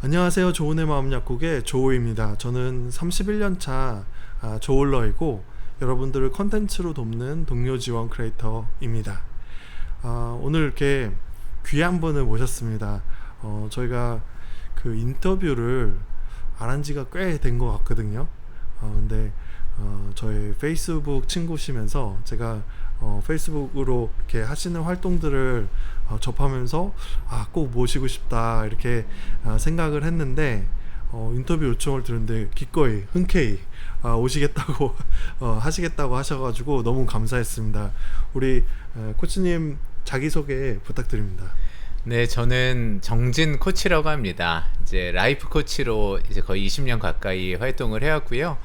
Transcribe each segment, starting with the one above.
안녕하세요. 조은의 마음 약국의 조우입니다. 저는 31년 차 조울러이고 여러분들을 컨텐츠로 돕는 동료 지원 크리에이터입니다. 오늘 이렇게 귀한 분을 모셨습니다. 저희가 그 인터뷰를 안 한 지가 꽤 된 것 같거든요. 근데 저희 페이스북 친구시면서 제가 페이스북으로 이렇게 하시는 활동들을 접하면서 꼭 모시고 싶다 이렇게 생각을 했는데 인터뷰 요청을 드렸는데 기꺼이 흔쾌히 오시겠다고 하시겠다고 하셔가지고 너무 감사했습니다. 우리 코치님 자기소개 부탁드립니다. 네, 저는 정진 코치라고 합니다. 이제 라이프 코치로 이제 거의 20년 가까이 활동을 해왔고요.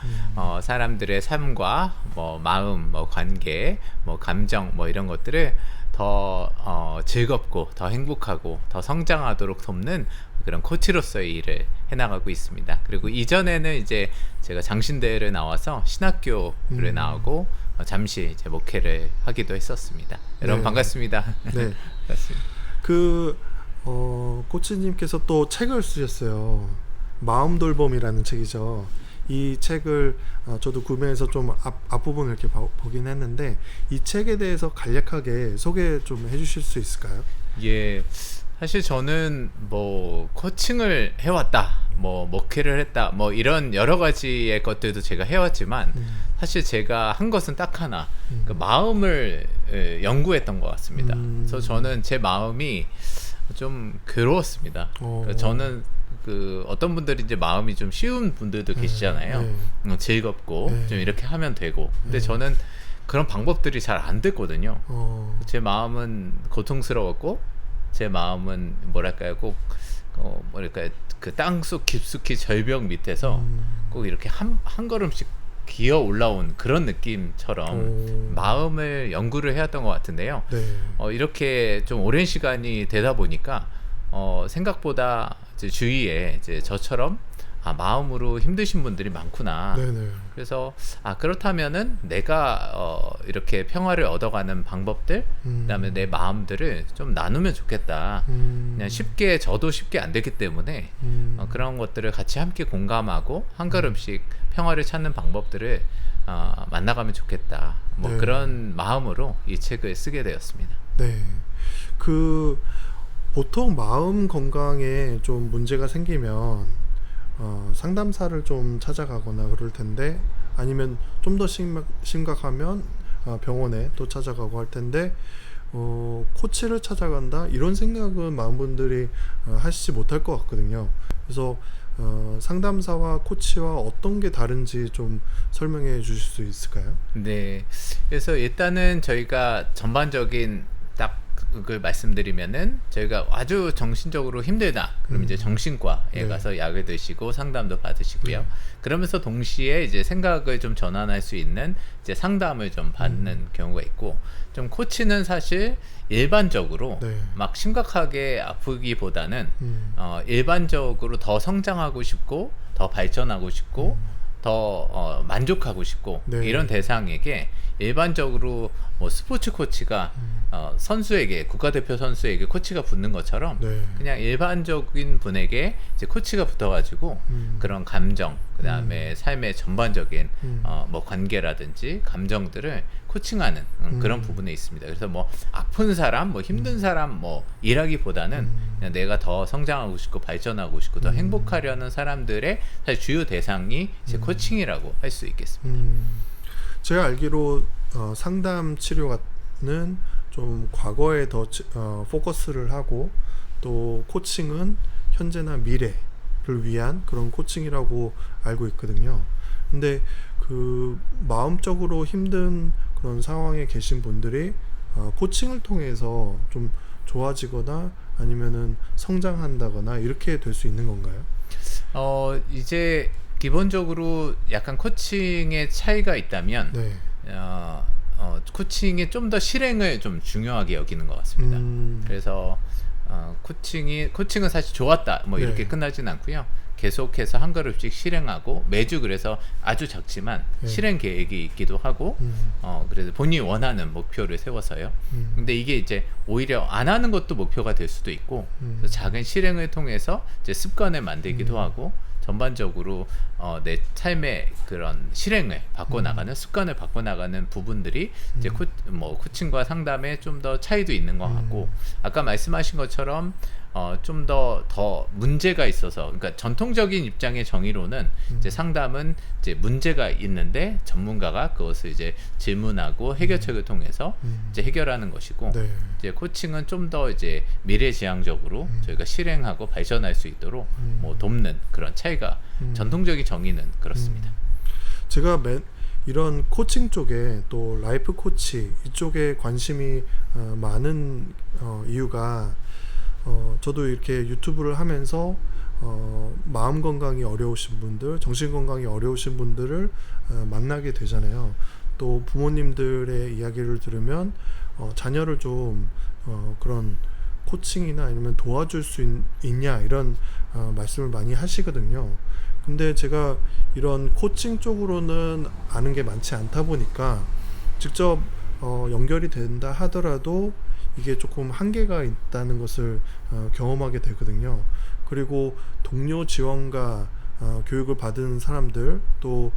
사람들의 삶과 뭐 마음, 뭐 관계, 뭐 감정, 뭐 이런 것들을 더 즐겁고 더 행복하고 더 성장하도록 돕는 그런 코치로서의 일을 해나가고 있습니다. 그리고 이전에는 이제 제가 장신대를 나와서 신학교를 나오고 잠시 이제 목회를 하기도 했었습니다. 여러분 네. 반갑습니다. 네. 반갑습니다. 코치님께서 또 책을 쓰셨어요. 마음 돌봄이라는 책이죠. 이 책을 저도 구매해서 좀 앞부분을 이렇게 보긴 했는데 이 책에 대해서 간략하게 소개 좀 해주실 수 있을까요? 예, 사실 저는 뭐 코칭을 해왔다, 뭐 목회를 했다, 뭐 이런 여러 가지의 것들도 제가 해왔지만 사실 제가 한 것은 딱 하나, 그 마음을 연구했던 것 같습니다. 그래서 저는 제 마음이 좀 괴로웠습니다. 그러니까 저는 그 어떤 분들이 이제 마음이 좀 쉬운 분들도 계시잖아요. 즐겁고 네. 좀 이렇게 하면 되고. 근데 저는 그런 방법들이 잘 안 됐거든요. 제 마음은 고통스러웠고 제 마음은 뭐랄까요, 꼭 뭐랄까요, 그 땅속 깊숙이 절벽 밑에서 꼭 이렇게 한 걸음씩 기어 올라온 그런 느낌처럼 마음을 연구를 해왔던 것 같은데요. 네. 이렇게 좀 오랜 시간이 되다 보니까 생각보다 이제 주위에 이제 저처럼 마음으로 힘드신 분들이 많구나. 네네. 그래서 그렇다면은 내가 이렇게 평화를 얻어가는 방법들, 그다음에 내 마음들을 좀 나누면 좋겠다. 그냥 쉽게 저도 쉽게 안 되기 때문에 그런 것들을 같이 함께 공감하고 한 걸음씩 평화를 찾는 방법들을 만나가면 좋겠다. 뭐 네. 그런 마음으로 이 책을 쓰게 되었습니다. 네. 그 보통 마음 건강에 좀 문제가 생기면 상담사를 좀 찾아가거나 그럴 텐데 아니면 좀 더 심각하면 병원에 또 찾아가고 할 텐데 코치를 찾아간다 이런 생각은 많은 분들이 하시지 못할 것 같거든요. 그래서 상담사와 코치와 어떤 게 다른지 좀 설명해 주실 수 있을까요? 네. 그래서 일단은 저희가 전반적인 딱 그걸 말씀드리면은 저희가 아주 정신적으로 힘들다. 그럼 이제 정신과에 네. 가서 약을 드시고 상담도 받으시고요. 그러면서 동시에 이제 생각을 좀 전환할 수 있는 이제 상담을 좀 받는 경우가 있고, 좀 코치는 사실 일반적으로 네. 막 심각하게 아프기보다는 일반적으로 더 성장하고 싶고 더 발전하고 싶고 더 만족하고 싶고 네. 이런 대상에게 일반적으로 뭐 스포츠 코치가 선수에게, 국가대표 선수에게 코치가 붙는 것처럼 네. 그냥 일반적인 분에게 이제 코치가 붙어가지고 그런 감정, 그 다음에 삶의 전반적인 뭐 관계라든지 감정들을 코칭하는 그런 부분에 있습니다. 그래서 뭐 아픈 사람, 뭐 힘든 사람 뭐 일하기보다는 그냥 내가 더 성장하고 싶고 발전하고 싶고 더 행복하려는 사람들의 사실 주요 대상이 이제 코칭이라고 할 수 있겠습니다. 제가 알기로 상담 치료는 좀 과거에 더 포커스를 하고 또 코칭은 현재나 미래를 위한 그런 코칭이라고 알고 있거든요. 근데 그 마음적으로 힘든 그런 상황에 계신 분들이 코칭을 통해서 좀 좋아지거나 아니면은 성장한다거나 이렇게 될 수 있는 건가요? 이제 기본적으로 약간 코칭의 차이가 있다면 네. 코칭이 좀 더 실행을 좀 중요하게 여기는 것 같습니다. 그래서 코칭은 사실 좋았다 뭐 이렇게 네. 끝나진 않고요. 계속해서 한 걸음씩 실행하고 매주 그래서 아주 작지만 네. 실행 계획이 있기도 하고 그래서 본인이 원하는 목표를 세워서요. 근데 이게 이제 오히려 안 하는 것도 목표가 될 수도 있고 그래서 작은 실행을 통해서 이제 습관을 만들기도 하고 전반적으로 내 삶의 그런 실행을 바꿔나가는 습관을 바꿔나가는 부분들이 이제 코칭과 상담에 좀 더 차이도 있는 것 같고 아까 말씀하신 것처럼 좀 더 문제가 있어서 그러니까 전통적인 입장의 정의로는 이제 상담은 이제 문제가 있는데 전문가가 그것을 이제 질문하고 해결책을 통해서 이제 해결하는 것이고 네. 이제 코칭은 좀 더 이제 미래지향적으로 저희가 실행하고 발전할 수 있도록 뭐 돕는 그런 차이가 전통적인 정의는 그렇습니다. 제가 이런 코칭 쪽에 또 라이프 코치 이쪽에 관심이 많은 이유가 저도 이렇게 유튜브를 하면서 마음 건강이 어려우신 분들, 정신 건강이 어려우신 분들을 만나게 되잖아요. 또 부모님들의 이야기를 들으면 자녀를 좀 그런 코칭이나 아니면 도와줄 수 있냐 이런 말씀을 많이 하시거든요. 근데 제가 이런 코칭 쪽으로는 아는 게 많지 않다 보니까 직접 연결이 된다 하더라도 이게 조금 한계가 있다는 것을 경험하게 되거든요. 그리고 동료 지원과 교육을 받은 사람들 또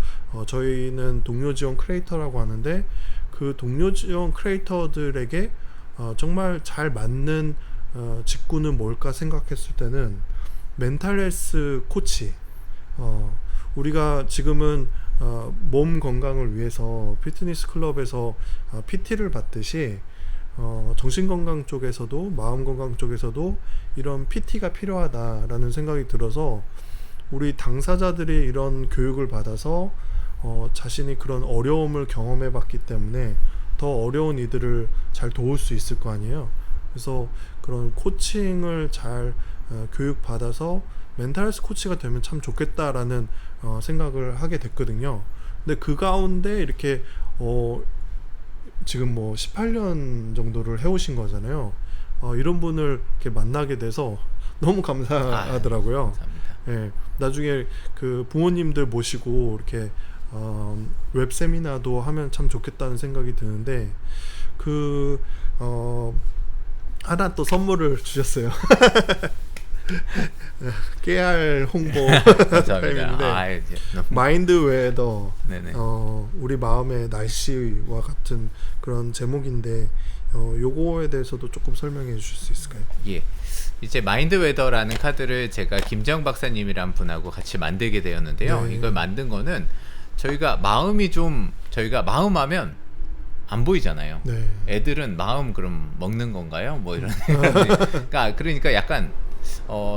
저희는 동료 지원 크리에이터라고 하는데 그 동료 지원 크리에이터들에게 정말 잘 맞는 직군은 뭘까 생각했을 때는 멘탈 헬스 코치 우리가 지금은 몸 건강을 위해서 피트니스 클럽에서 PT를 받듯이 정신건강 쪽에서도 마음 건강 쪽에서도 이런 PT가 필요하다라는 생각이 들어서 우리 당사자들이 이런 교육을 받아서 자신이 그런 어려움을 경험해 봤기 때문에 더 어려운 이들을 잘 도울 수 있을 거 아니에요. 그래서 그런 코칭을 잘 교육받아서 멘탈 헬스 코치가 되면 참 좋겠다라는 생각을 하게 됐거든요. 근데 그 가운데 이렇게 지금 뭐 18년 정도를 해오신 거잖아요. 이런 분을 이렇게 만나게 돼서 너무 감사하더라고요. 감사합니다. 예, 나중에 그 부모님들 모시고 이렇게 웹 세미나도 하면 참 좋겠다는 생각이 드는데 하나 또 선물을 주셨어요. 깨알 홍보 타임인데 이제 마인드 웨더 네네. 우리 마음의 날씨와 같은 그런 제목인데 요거에 대해서도 조금 설명해 주실 수 있을까요? 예. 이제 마인드 웨더라는 카드를 제가 김정 박사님이란 분하고 같이 만들게 되었는데요. 네. 이걸 만든 거는 저희가 마음하면 안 보이잖아요. 네. 애들은 마음 그럼 먹는 건가요? 뭐 이런. 그러니까 약간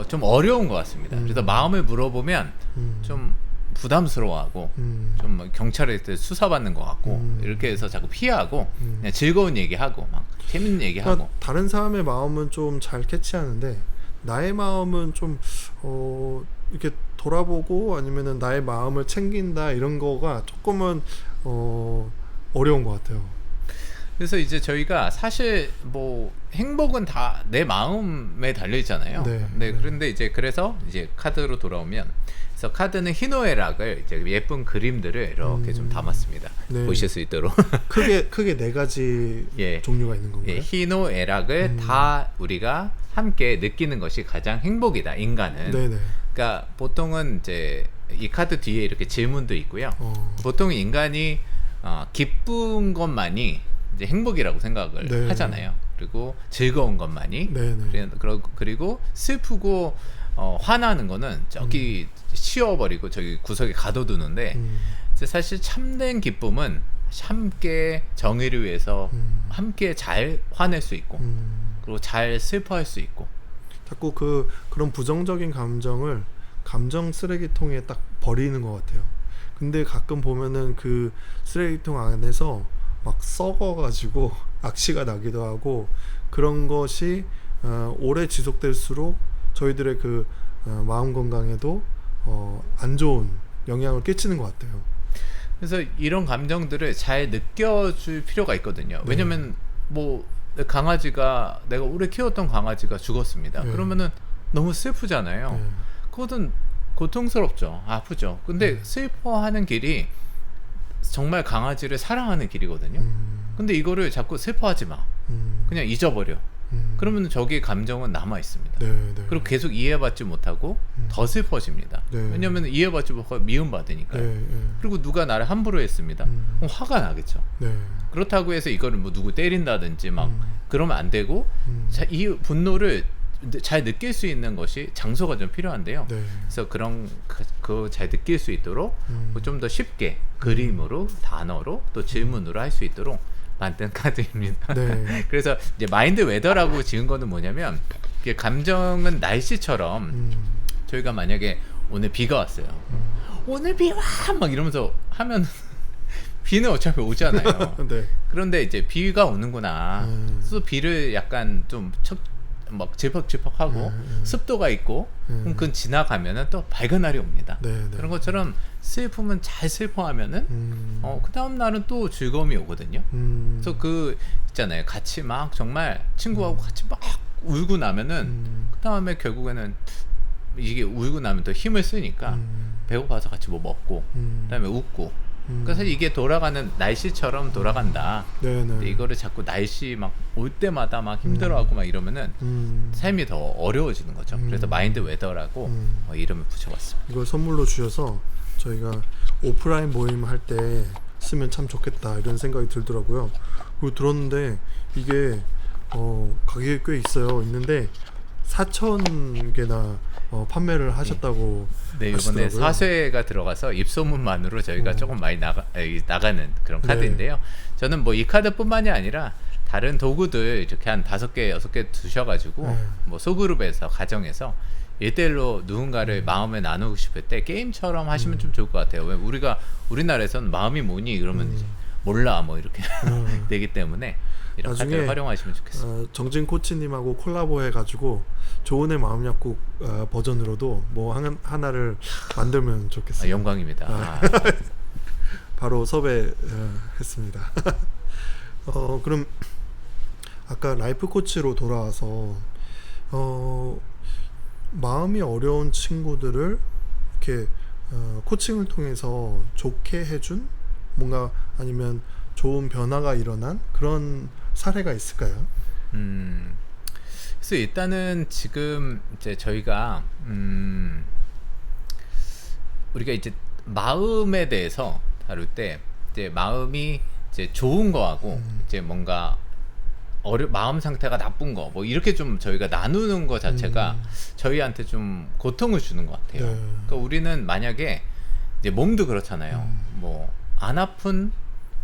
좀 어려운 것 같습니다. 그래서 마음을 물어보면 좀 부담스러워하고 좀 경찰에 수사받는 것 같고 이렇게 해서 자꾸 피하고 그냥 즐거운 얘기하고 막 재밌는 얘기하고. 그러니까 다른 사람의 마음은 좀 잘 캐치하는데 나의 마음은 좀 이렇게 돌아보고 아니면은 나의 마음을 챙긴다 이런 거가 조금은 어려운 것 같아요. 그래서 이제 저희가 사실 뭐 행복은 다 내 마음에 달려 있잖아요. 네. 그런데 이제 그래서 이제 카드로 돌아오면 그래서 카드는 희노애락을 이제 예쁜 그림들을 이렇게 좀 담았습니다. 네. 보실 수 있도록. 크게 네 가지 예. 종류가 있는 건가요? 예, 희노애락을 다 우리가 함께 느끼는 것이 가장 행복이다. 인간은. 네네. 그러니까 보통은 이제 이 카드 뒤에 이렇게 질문도 있고요. 보통 인간이 기쁜 것만이 이제 행복이라고 생각을 네. 하잖아요. 그리고 즐거운 것만이. 네네. 그리고 슬프고 화나는 거는 저기 치워버리고 저기 구석에 가둬두는데 이제 사실 참된 기쁨은 함께 정의를 위해서 함께 잘 화낼 수 있고 그리고 잘 슬퍼할 수 있고. 자꾸 그런 부정적인 감정을 감정 쓰레기통에 딱 버리는 것 같아요. 근데 가끔 보면은 그 쓰레기통 안에서 막 썩어가지고 악취가 나기도 하고 그런 것이 오래 지속될수록 저희들의 그 마음 건강에도 안 좋은 영향을 끼치는 것 같아요. 그래서 이런 감정들을 잘 느껴줄 필요가 있거든요. 왜냐면 뭐 내가 오래 키웠던 강아지가 죽었습니다. 네. 그러면은 너무 슬프잖아요. 그거는 고통스럽죠. 아프죠. 근데 슬퍼하는 길이 정말 강아지를 사랑하는 길이거든요. 근데 이거를 자꾸 슬퍼하지 마. 그냥 잊어버려. 그러면 저기 감정은 남아 있습니다. 네, 네. 그리고 계속 이해받지 못하고 더 슬퍼집니다. 네. 왜냐하면 이해받지 못하고 미움받으니까요. 네, 네. 그리고 누가 나를 함부로 했습니다. 그럼 화가 나겠죠. 네. 그렇다고 해서 이거를 뭐 누구 때린다든지 막 그러면 안 되고 이 분노를 잘 느낄 수 있는 것이 장소가 좀 필요한데요. 네. 그래서 그런 그 잘 느낄 수 있도록 좀 더 쉽게 그림으로 단어로 또 질문으로 할 수 있도록 만든 카드입니다. 네. 그래서 이제 마인드 웨더라고 지은 거는 뭐냐면 이게 감정은 날씨처럼 저희가 만약에 오늘 비가 왔어요. 오늘 비 와! 막 이러면서 하면 비는 어차피 오잖아요. 네. 그런데 이제 비가 오는구나. 그래서 비를 약간 좀 막 질퍽질퍽하고 습도가 있고 그럼 그건 지나가면은 또 밝은 날이 옵니다. 네, 네. 그런 것처럼 슬픔은 잘 슬퍼하면은 그 다음 날은 또 즐거움이 오거든요. 그래서 그 있잖아요. 같이 막 정말 친구하고 같이 막 울고 나면은 그 다음에 결국에는 이게 울고 나면 또 힘을 쓰니까 배고파서 같이 뭐 먹고 그다음에 웃고. 그러니까 사실 이게 돌아가는 날씨처럼 돌아간다. 네, 네. 근데 이거를 자꾸 날씨 막 올 때마다 막 힘들어하고 막 이러면은 삶이 더 어려워지는 거죠. 그래서 마인드 웨더라고 이름을 붙여봤습니다. 이걸 선물로 주셔서 저희가 오프라인 모임 할 때 쓰면 참 좋겠다 이런 생각이 들더라고요. 그리고 들었는데 이게 가격이 꽤 있는데 4,000개나 판매를 하셨다고 네, 이번에 하시더라고요. 사쇄가 들어가서 입소문만으로 저희가 조금 많이 나가는 그런 네. 카드인데요. 저는 뭐 이 카드뿐만이 아니라 다른 도구들 이렇게 한 5개, 6개 두셔가지고 네. 뭐 소그룹에서 가정에서 1대1로 누군가를 마음을 나누고 싶을 때 게임처럼 하시면 좀 좋을 것 같아요. 왜 우리나라에서는 마음이 뭐니 그러면 이제 몰라 뭐 이렇게 되기 때문에 이런 나중에 카드를 활용하시면 좋겠습니다. 정진 코치님하고 콜라보 해가지고 조은의 마음 약국 버전으로도 뭐 하나를 만들면 좋겠어요. 영광입니다. 바로 섭외했습니다. 그럼 아까 라이프 코치로 돌아와서 마음이 어려운 친구들을 이렇게 코칭을 통해서 좋게 해준 뭔가 아니면 좋은 변화가 일어난 그런 사례가 있을까요? 그래서 일단은 지금 이제 저희가 우리가 이제 마음에 대해서 다룰 때 이제 마음이 이제 좋은 거하고 이제 뭔가 마음 상태가 나쁜 거 뭐 이렇게 좀 저희가 나누는 거 자체가 저희한테 좀 고통을 주는 것 같아요. 네. 그러니까 우리는 만약에 이제 몸도 그렇잖아요. 뭐 안 아픈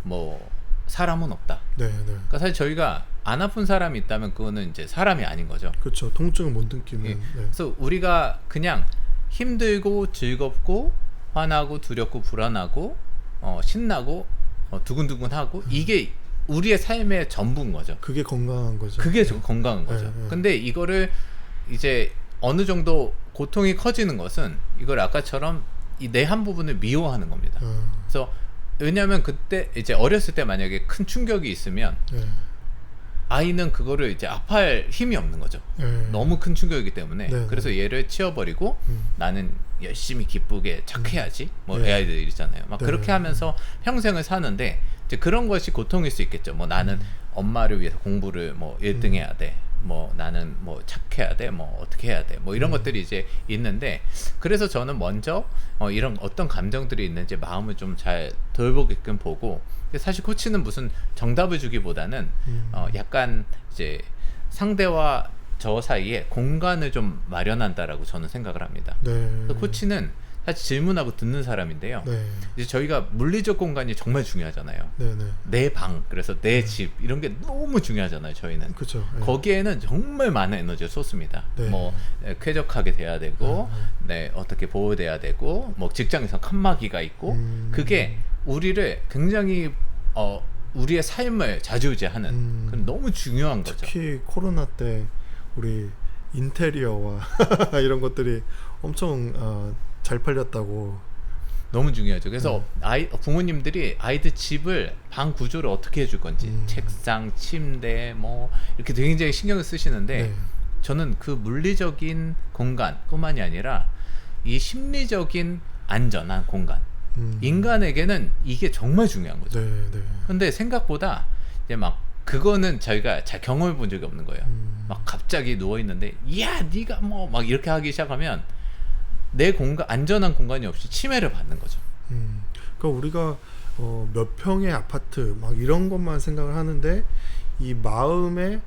뭐 사람은 없다. 네, 네. 그러니까 사실 저희가 안 아픈 사람이 있다면 그거는 이제 사람이 아닌 거죠. 그렇죠. 통증을 못 느끼는. 예. 네. 그래서 우리가 그냥 힘들고 즐겁고 화나고 두렵고 불안하고 신나고 두근두근하고 이게 우리의 삶의 전부인 거죠. 그게 건강한 거죠. 그게 좀 건강한 거죠. 네. 근데 이거를 이제 어느 정도 고통이 커지는 것은 이걸 아까처럼 이 내 한 부분을 미워하는 겁니다. 그래서 왜냐하면 그때 이제 어렸을 때 만약에 큰 충격이 있으면 네. 아이는 그거를 이제 아파할 힘이 없는 거죠. 네. 너무 큰 충격이기 때문에. 네, 그래서 얘를 치워버리고 나는 열심히 기쁘게 착해야지. 뭐 네. 애아이들 있잖아요. 막 네. 그렇게 하면서 평생을 사는데 이제 그런 것이 고통일 수 있겠죠. 뭐 나는 엄마를 위해서 공부를 뭐 1등 해야 돼. 뭐 나는 뭐 착해야 돼. 뭐 어떻게 해야 돼. 뭐 이런 것들이 이제 있는데 그래서 저는 먼저 이런 어떤 감정들이 있는지 마음을 좀 잘 돌보게끔 보고 사실 코치는 무슨 정답을 주기보다는 약간 이제 상대와 저 사이에 공간을 좀 마련한다라고 저는 생각을 합니다. 네. 그래서 코치는 사실 질문하고 듣는 사람인데요. 네. 이제 저희가 물리적 공간이 정말 중요하잖아요. 네, 네. 내 방, 그래서 내 집 이런 게 너무 중요하잖아요. 저희는 그렇죠. 네. 거기에는 정말 많은 에너지를 쏟습니다. 네. 뭐 쾌적하게 돼야 되고, 네 어떻게 보호돼야 되고, 뭐 직장에서 칸막이가 있고, 그게 우리를 굉장히 우리의 삶을 좌지우지하는 그런 너무 중요한 거죠. 특히 코로나 때 우리 인테리어와 이런 것들이 엄청 잘 팔렸다고. 너무 중요하죠. 그래서 부모님들이 아이들 집을 방 구조를 어떻게 해줄 건지 책상, 침대 뭐 이렇게 굉장히 신경을 쓰시는데 네. 저는 그 물리적인 공간뿐만이 아니라 이 심리적인 안전한 공간. 음. 인간에게는 이게 정말 중요한 거죠. 네, 네. 근데 생각보다 이제 막 그거는 저희가 잘 경험해 본 적이 없는 거예요. 막 갑자기 누워 있는데 야 네가 뭐 막 이렇게 하기 시작하면 내 공간 안전한 공간이 없이 침해를 받는 거죠. 그러니까 우리가 몇 평의 아파트 막 이런 것만 생각을 하는데 이 마음의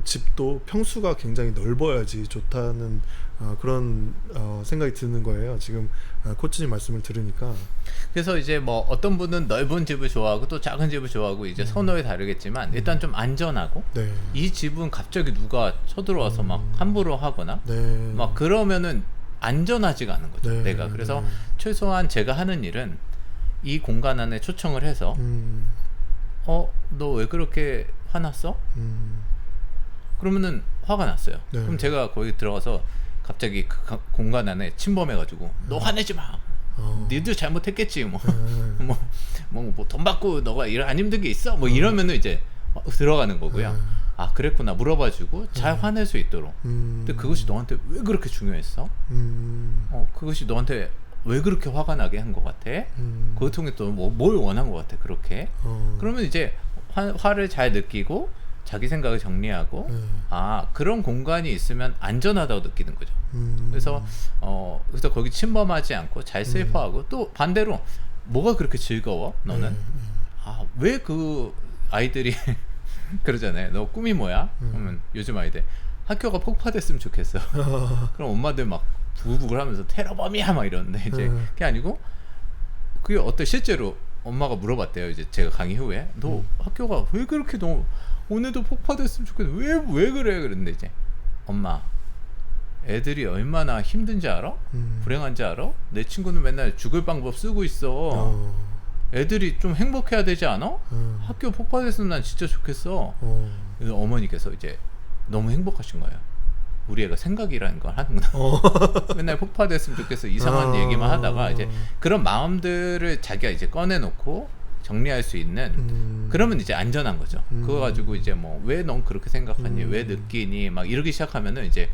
집도 평수가 굉장히 넓어야지 좋다는 그런 생각이 드는 거예요. 지금 코치님 말씀을 들으니까. 그래서 이제 뭐 어떤 분은 넓은 집을 좋아하고 또 작은 집을 좋아하고 이제 선호에 다르겠지만 일단 좀 안전하고 네. 이 집은 갑자기 누가 쳐들어와서 막 함부로 하거나 네. 막 그러면은 안전하지가 않은 거죠. 네. 내가 그래서 네. 최소한 제가 하는 일은 이 공간 안에 초청을 해서 너 왜 그렇게 화났어? 그러면은 화가 났어요. 네. 그럼 제가 거기 들어가서 갑자기 그 공간 안에 침범해가지고 너 화내지 마. 니들 잘못했겠지. 뭐 돈 받고 너가 안 힘든 게 있어. 뭐 이러면은 이제 들어가는 거고요. 아 그랬구나 물어봐주고 잘 화낼 수 있도록. 근데 그것이 너한테 왜 그렇게 중요했어? 그것이 너한테 왜 그렇게 화가 나게 한 것 같아? 그걸 통해 또 뭘 원한 것 같아 그렇게? 그러면 이제 화를 잘 느끼고 자기 생각을 정리하고 아 그런 공간이 있으면 안전하다고 느끼는 거죠. 그래서 그래서 거기 침범하지 않고 잘 세이프하고 또 반대로 뭐가 그렇게 즐거워 너는? 아 왜 그 아이들이 그러잖아요. 너 꿈이 뭐야? 그러면 요즘 아이들 학교가 폭파됐으면 좋겠어. 그럼 엄마들 막 부글부글 하면서 테러범이야 막 이러는데 이제 그게 아니고 그게 어때 실제로 엄마가 물어봤대요. 이제 제가 강의 후에 너 학교가 왜 그렇게 너 오늘도 폭파됐으면 좋겠어. 왜 그래? 그랬는데 이제 엄마 애들이 얼마나 힘든지 알아? 불행한지 알아? 내 친구는 맨날 죽을 방법 쓰고 있어. 애들이 좀 행복해야 되지 않아? 학교 폭파됐으면 난 진짜 좋겠어. 그래서 어머니께서 이제 너무 행복하신 거예요. 우리 애가 생각이라는 걸 하는구나. 맨날 폭파됐으면 좋겠어. 이상한 얘기만 하다가 이제 그런 마음들을 자기가 이제 꺼내놓고 정리할 수 있는 그러면 이제 안전한 거죠. 그거 가지고 이제 뭐 왜 넌 그렇게 생각하니? 왜 느끼니? 막 이러기 시작하면은 이제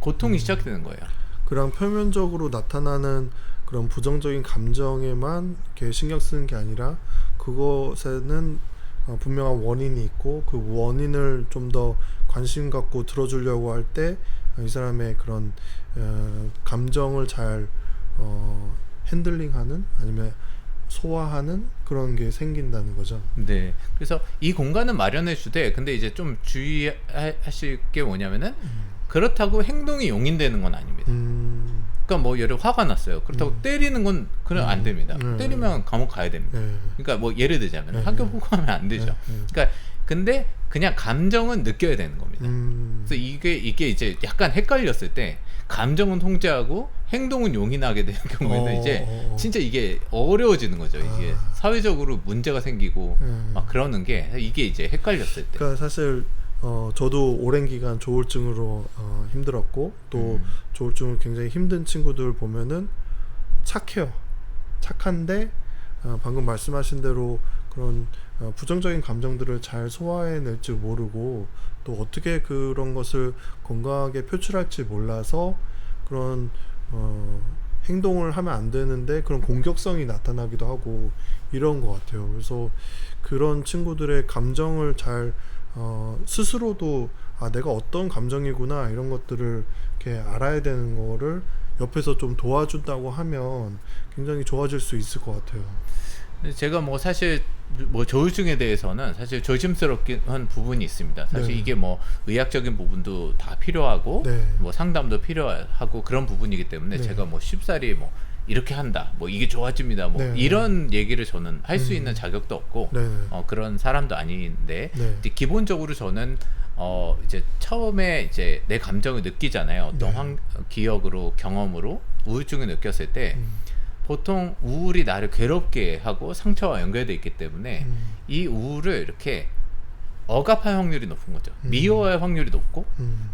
고통이 시작되는 거예요. 그냥 표면적으로 나타나는 그런 부정적인 감정에만 이렇게 신경 쓰는 게 아니라 그것에는 분명한 원인이 있고 그 원인을 좀 더 관심 갖고 들어주려고 할 때 이 사람의 그런 감정을 잘 핸들링하는 아니면 소화하는 그런 게 생긴다는 거죠. 네. 그래서 이 공간은 마련해 주되 근데 이제 좀 주의하실 게 뭐냐면은 그렇다고 행동이 용인되는 건 아닙니다. 그러니까 뭐 예를 화가 났어요. 그렇다고 때리는 건 그냥 안 됩니다. 때리면 감옥 가야 됩니다. 그러니까 뭐 예를 들자면 학교 폭파하면 안 되죠. 그러니까 근데 그냥 감정은 느껴야 되는 겁니다. 그래서 이게 이제 약간 헷갈렸을 때 감정은 통제하고 행동은 용인하게 되는 경우에는 이제 진짜 이게 어려워지는 거죠. 이게 사회적으로 문제가 생기고 막 그러는 게 이게 이제 헷갈렸을 때. 그러니까 사실 저도 오랜 기간 조울증으로 힘들었고 또 조울증을 굉장히 힘든 친구들 보면은 착해요. 착한데 방금 말씀하신 대로 그런 부정적인 감정들을 잘 소화해낼 줄 모르고 또 어떻게 그런 것을 건강하게 표출할지 몰라서 그런 행동을 하면 안 되는데 그런 공격성이 나타나기도 하고 이런 것 같아요. 그래서 그런 친구들의 감정을 잘 스스로도 내가 어떤 감정이구나 이런 것들을 이렇게 알아야 되는 거를 옆에서 좀 도와준다고 하면 굉장히 좋아질 수 있을 것 같아요. 제가 뭐 사실 뭐 조울증에 대해서는 사실 조심스럽긴 한 부분이 있습니다. 사실 네. 이게 뭐 의학적인 부분도 다 필요하고 네. 뭐 상담도 필요하고 그런 부분이기 때문에 네. 제가 뭐 쉽사리 뭐 이렇게 한다 뭐 이게 좋아집니다 뭐 네. 이런 얘기를 저는 할 수 있는 자격도 없고 네. 그런 사람도 아닌데 네. 이제 기본적으로 저는 이제 처음에 이제 내 감정을 느끼잖아요. 어떤 기억으로 경험으로 우울증을 느꼈을 때 보통 우울이 나를 괴롭게 하고 상처와 연결되어 있기 때문에 이 우울을 이렇게 억압할 확률이 높은 거죠. 미워할 확률이 높고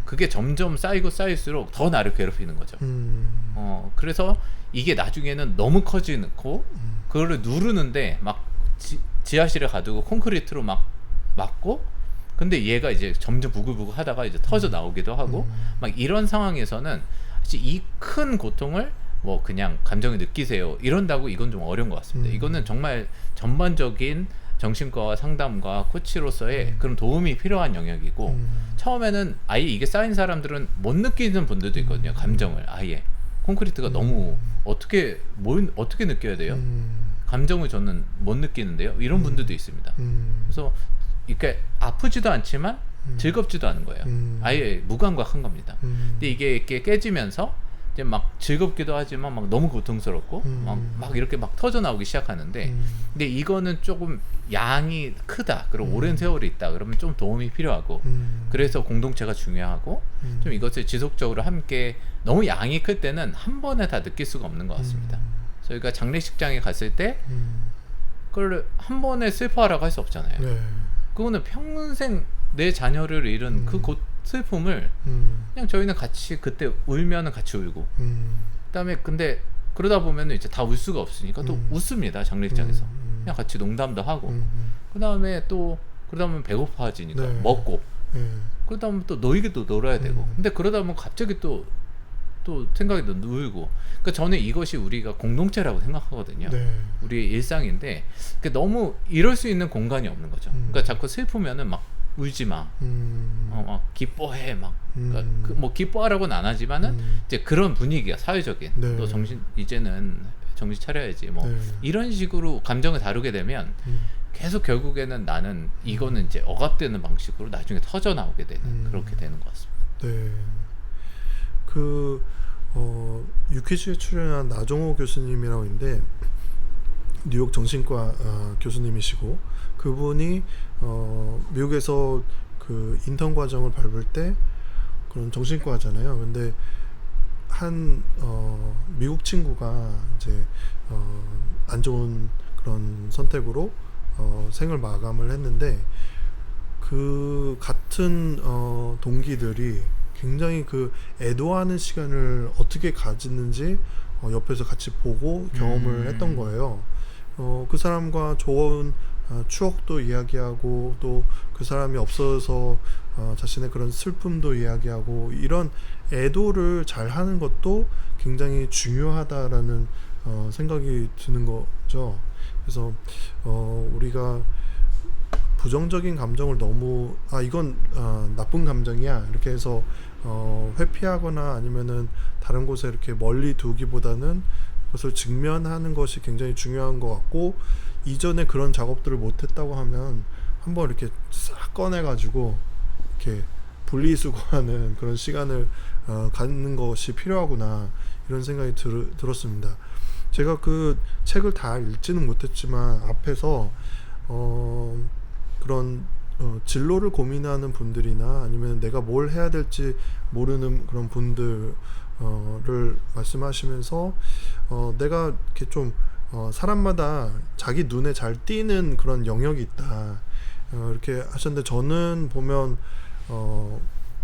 그게 점점 쌓이고 쌓일수록 더 나를 괴롭히는 거죠. 그래서 이게 나중에는 너무 커지고 그거를 누르는데 막 지하실에 가두고 콘크리트로 막 막고 근데 얘가 이제 점점 부글부글 하다가 이제 터져 나오기도 하고 막 이런 상황에서는 굳이 이 큰 고통을 뭐 그냥 감정을 느끼세요 이런다고 이건 좀 어려운 것 같습니다. 이거는 정말 전반적인 정신과와 상담과 코치로서의 그런 도움이 필요한 영역이고 처음에는 아예 이게 쌓인 사람들은 못 느끼는 분들도 있거든요. 감정을 아예 콘크리트가 너무 어떻게 느껴야 돼요? 감정을 저는 못 느끼는데요. 이런 분들도 있습니다. 그래서 이렇게 아프지도 않지만 즐겁지도 않은 거예요. 아예 무감각한 겁니다. 근데 이게 이렇게 깨지면서 이제 막 즐겁기도 하지만 막 너무 고통스럽고 막 이렇게 막 터져 나오기 시작하는데 근데 이거는 조금 양이 크다 그리고 오랜 세월이 있다 그러면 좀 도움이 필요하고 그래서 공동체가 중요하고 좀 이것을 지속적으로 함께 너무 양이 클 때는 한 번에 다 느낄 수가 없는 것 같습니다. 저희가 장례식장에 갔을 때 그걸 한 번에 슬퍼하라고 할 수 없잖아요. 네. 그거는 평생 내 자녀를 잃은 그 슬픔을 그냥 저희는 같이 그때 울면은 같이 울고 그다음에 근데 그러다 보면은 이제 다 울 수가 없으니까 또 웃습니다. 장례식장에서 그냥 같이 농담도 하고 그다음에 또 그러다 보면 배고파지니까 네. 먹고 네. 그러다 보면 또 놀기도 놀아야 되고 근데 그러다 보면 갑자기 또 생각이 또 놀고 그러니까 저는 이것이 우리가 공동체라고 생각하거든요. 네. 우리의 일상인데 너무 이럴 수 있는 공간이 없는 거죠. 그러니까 자꾸 슬프면은 막 울지 마. 막 기뻐해 막. 그러니까 뭐 기뻐하라고는 안 하지만은 이제 그런 분위기가 사회적인 네. 또 이제는 정신 차려야지 뭐 네. 이런 식으로 감정을 다루게 되면 계속 결국에는 나는 이거는 이제 억압되는 방식으로 나중에 터져 나오게 되는 그렇게 되는 것 같습니다. 네. 유퀴즈에 출연한 나종호 교수님이라고 있는데 뉴욕 정신과 교수님이시고 그분이 미국에서 그 인턴 과정을 밟을 때 그런 정신과잖아요. 근데 한 미국 친구가 이제 안 좋은 그런 선택으로 생을 마감을 했는데 그 같은 동기들이 굉장히 그 애도하는 시간을 어떻게 가지는지 옆에서 같이 보고 경험을 했던 거예요. 그 사람과 좋은 추억도 이야기하고 또 그 사람이 없어서 자신의 그런 슬픔도 이야기하고 이런 애도를 잘 하는 것도 굉장히 중요하다라는 생각이 드는 거죠. 그래서 우리가 부정적인 감정을 너무 이건 나쁜 감정이야 이렇게 해서 회피하거나 아니면은 다른 곳에 이렇게 멀리 두기보다는 그것을 직면하는 것이 굉장히 중요한 것 같고 이전에 그런 작업들을 못했다고 하면 한번 이렇게 싹 꺼내가지고 이렇게 분리수거하는 그런 시간을 갖는 것이 필요하구나 이런 생각이 들었습니다. 제가 그 책을 다 읽지는 못했지만 앞에서 그런 진로를 고민하는 분들이나 아니면 내가 뭘 해야 될지 모르는 그런 분들을 말씀하시면서 내가 이렇게 좀 사람마다 자기 눈에 잘 띄는 그런 영역이 있다 이렇게 하셨는데 저는 보면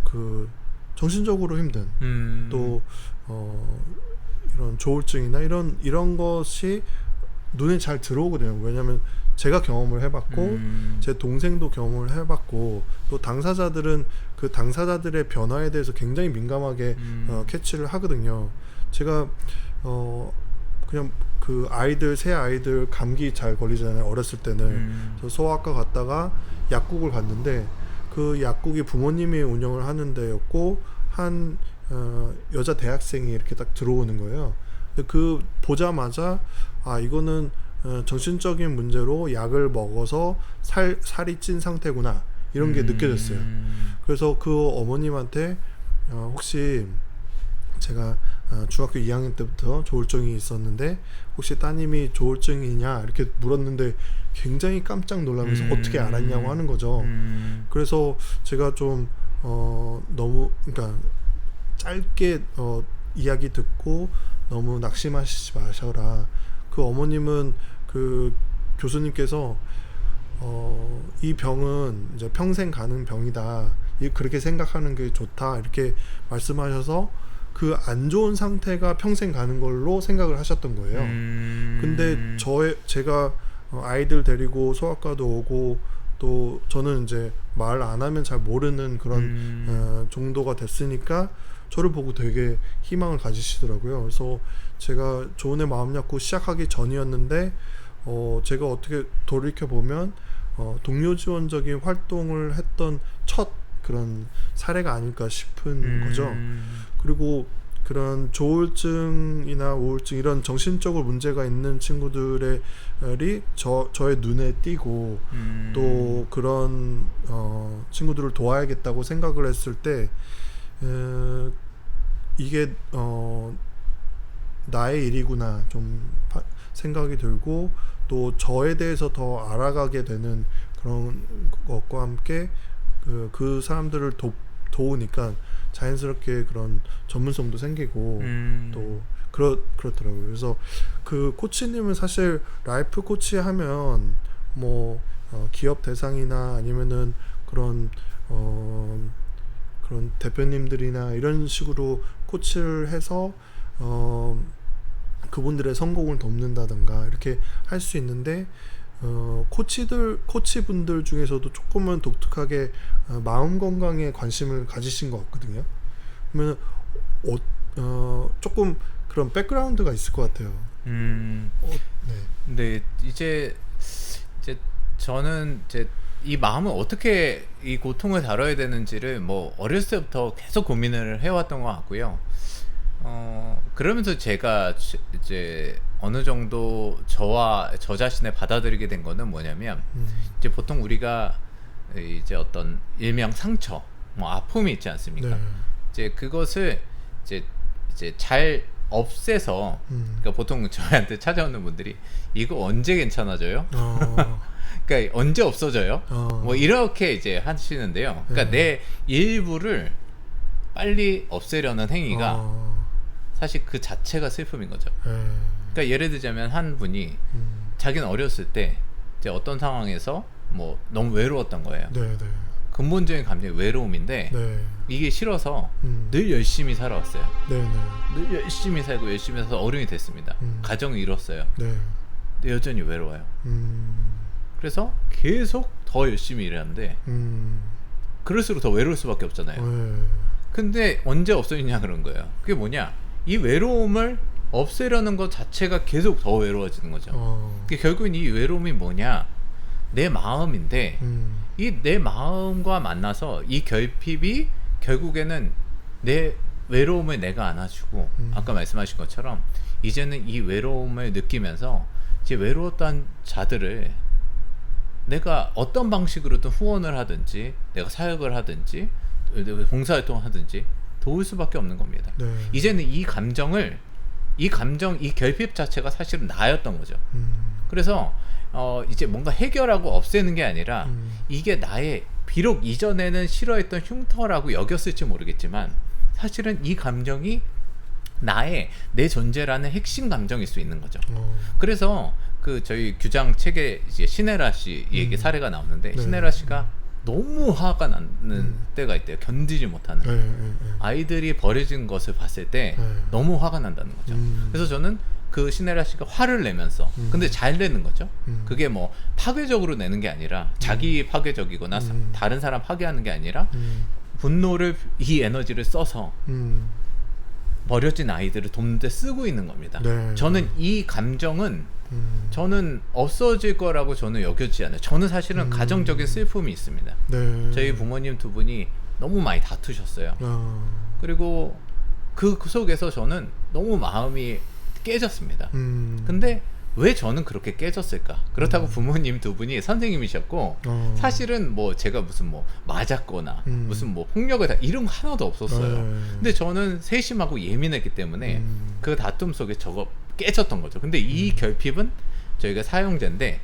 그 정신적으로 힘든 또 이런 조울증이나 이런 것이 눈에 잘 들어오거든요. 왜냐하면 제가 경험을 해봤고 제 동생도 경험을 해봤고 또 당사자들은 그 당사자들의 변화에 대해서 굉장히 민감하게 캐치를 하거든요. 제가 그냥 그 새 아이들 감기 잘 걸리잖아요. 어렸을 때는 저 소아과 갔다가 약국을 갔는데 그 약국이 부모님이 운영을 하는 데였고 한 여자 대학생이 이렇게 딱 들어오는 거예요. 근데 그 보자마자 이거는 정신적인 문제로 약을 먹어서 살이 찐 상태구나 이런 게 느껴졌어요. 그래서 그 어머님한테 혹시 제가 중학교 2학년 때부터 조울증이 있었는데 혹시 따님이 조울증이냐 이렇게 물었는데 굉장히 깜짝 놀라면서 어떻게 알았냐고 하는 거죠. 그래서 제가 좀 너무 그러니까 짧게 이야기 듣고 너무 낙심하시지 마셔라. 그 어머님은 그 교수님께서 이 병은 이제 평생 가는 병이다. 그렇게 생각하는 게 좋다. 이렇게 말씀하셔서 그 안 좋은 상태가 평생 가는 걸로 생각을 하셨던 거예요. 근데 제가 아이들 데리고 소아과도 오고 또 저는 이제 말 안 하면 잘 모르는 그런 정도가 됐으니까 저를 보고 되게 희망을 가지시더라고요. 그래서 제가 조은의 마음 약국 시작하기 전이었는데 제가 어떻게 돌이켜 보면 동료 지원적인 활동을 했던 첫 그런 사례가 아닐까 싶은 거죠. 그리고 그런 조울증이나 우울증 이런 정신적으로 문제가 있는 친구들이 저의 눈에 띄고 또 그런 친구들을 도와야겠다고 생각을 했을 때 이게 나의 일이구나 좀 생각이 들고 또 저에 대해서 더 알아가게 되는 그런 것과 함께 그 사람들을 도우니까 자연스럽게 그런 전문성도 생기고 또 그렇더라고요. 그래서 그 코치님은 사실 라이프 코치 하면 뭐 기업 대상이나 아니면은 그런 그런 대표님들이나 이런 식으로 코치를 해서 그분들의 성공을 돕는다든가 이렇게 할 수 있는데 코치분들 중에서도 조금은 독특하게 마음 건강에 관심을 가지신 것 같거든요. 그러면 조금 그런 백그라운드가 있을 것 같아요. 네. 근데 이제 저는 이제 이 마음을 어떻게 이 고통을 다뤄야 되는지를 뭐 어렸을 때부터 계속 고민을 해왔던 것 같고요. 그러면서 제가 이제 어느 정도 저 자신을 받아들이게 된 거는 뭐냐면 이제 보통 우리가 이제 어떤 일명 상처, 뭐 아픔이 있지 않습니까? 네. 이제 그것을 이제 잘 없애서 그러니까 보통 저한테 찾아오는 분들이 이거 언제 괜찮아져요? 그러니까 언제 없어져요? 뭐 이렇게 이제 하시는데요. 그러니까 내 일부를 빨리 없애려는 행위가 사실 그 자체가 슬픔인 거죠. 그러니까 예를 들자면 한 분이 자기는 어렸을 때 이제 어떤 상황에서 뭐 너무 외로웠던 거예요. 네. 근본적인 감정이 외로움인데 네. 이게 싫어서 늘 열심히 살아왔어요. 네. 늘 열심히 살고 열심히 살아서 어른이 됐습니다. 가정을 이뤘어요. 네. 근데 여전히 외로워요. 그래서 계속 더 열심히 일하는데 그럴수록 더 외로울 수밖에 없잖아요. 근데 언제 없어지냐 그런 거예요. 그게 뭐냐? 이 외로움을 없애려는 것 자체가 계속 더 외로워지는 거죠. 그게 결국엔 이 외로움이 뭐냐? 내 마음인데 이 내 마음과 만나서 이 결핍이 결국에는 내 외로움을 내가 안아주고 아까 말씀하신 것처럼 이제는 이 외로움을 느끼면서 이제 외로웠던 자들을 내가 어떤 방식으로든 후원을 하든지 내가 사역을 하든지 봉사활동을 하든지 도울 수밖에 없는 겁니다. 네. 이제는 이 결핍 자체가 사실은 나였던 거죠. 그래서 이제 뭔가 해결하고 없애는 게 아니라 이게 나의 비록 이전에는 싫어했던 흉터라고 여겼을지 모르겠지만 사실은 이 감정이 내 존재라는 핵심 감정일 수 있는 거죠. 그래서 그 저희 규장 책에 이제 시네라 씨 얘기 사례가 나오는데 네. 시네라 씨가 너무 화가 나는 때가 있대요. 견디지 못하는. 아이들이 버려진 것을 봤을 때 너무 화가 난다는 거죠. 그래서 저는 그 시네라 씨가 화를 내면서 근데 잘 내는 거죠. 그게 뭐 파괴적으로 내는 게 아니라 자기 파괴적이거나 다른 사람 파괴하는 게 아니라 이 에너지를 써서 버려진 아이들을 돕는 데 쓰고 있는 겁니다. 네. 저는 이 감정은 저는 없어질 거라고 저는 여겨지지 않아요. 저는 사실은 가정적인 슬픔이 있습니다. 네. 저희 부모님 두 분이 너무 많이 다투셨어요. 그리고 그 속에서 저는 너무 마음이 깨졌습니다. 근데 왜 저는 그렇게 깨졌을까? 그렇다고 부모님 두 분이 선생님이셨고 사실은 뭐 제가 무슨 뭐 맞았거나 무슨 뭐 폭력을 이런 거 하나도 없었어요. 근데 저는 세심하고 예민했기 때문에 그 다툼 속에 저거 깨졌던 거죠. 근데 이 결핍은 저희가 사용자인데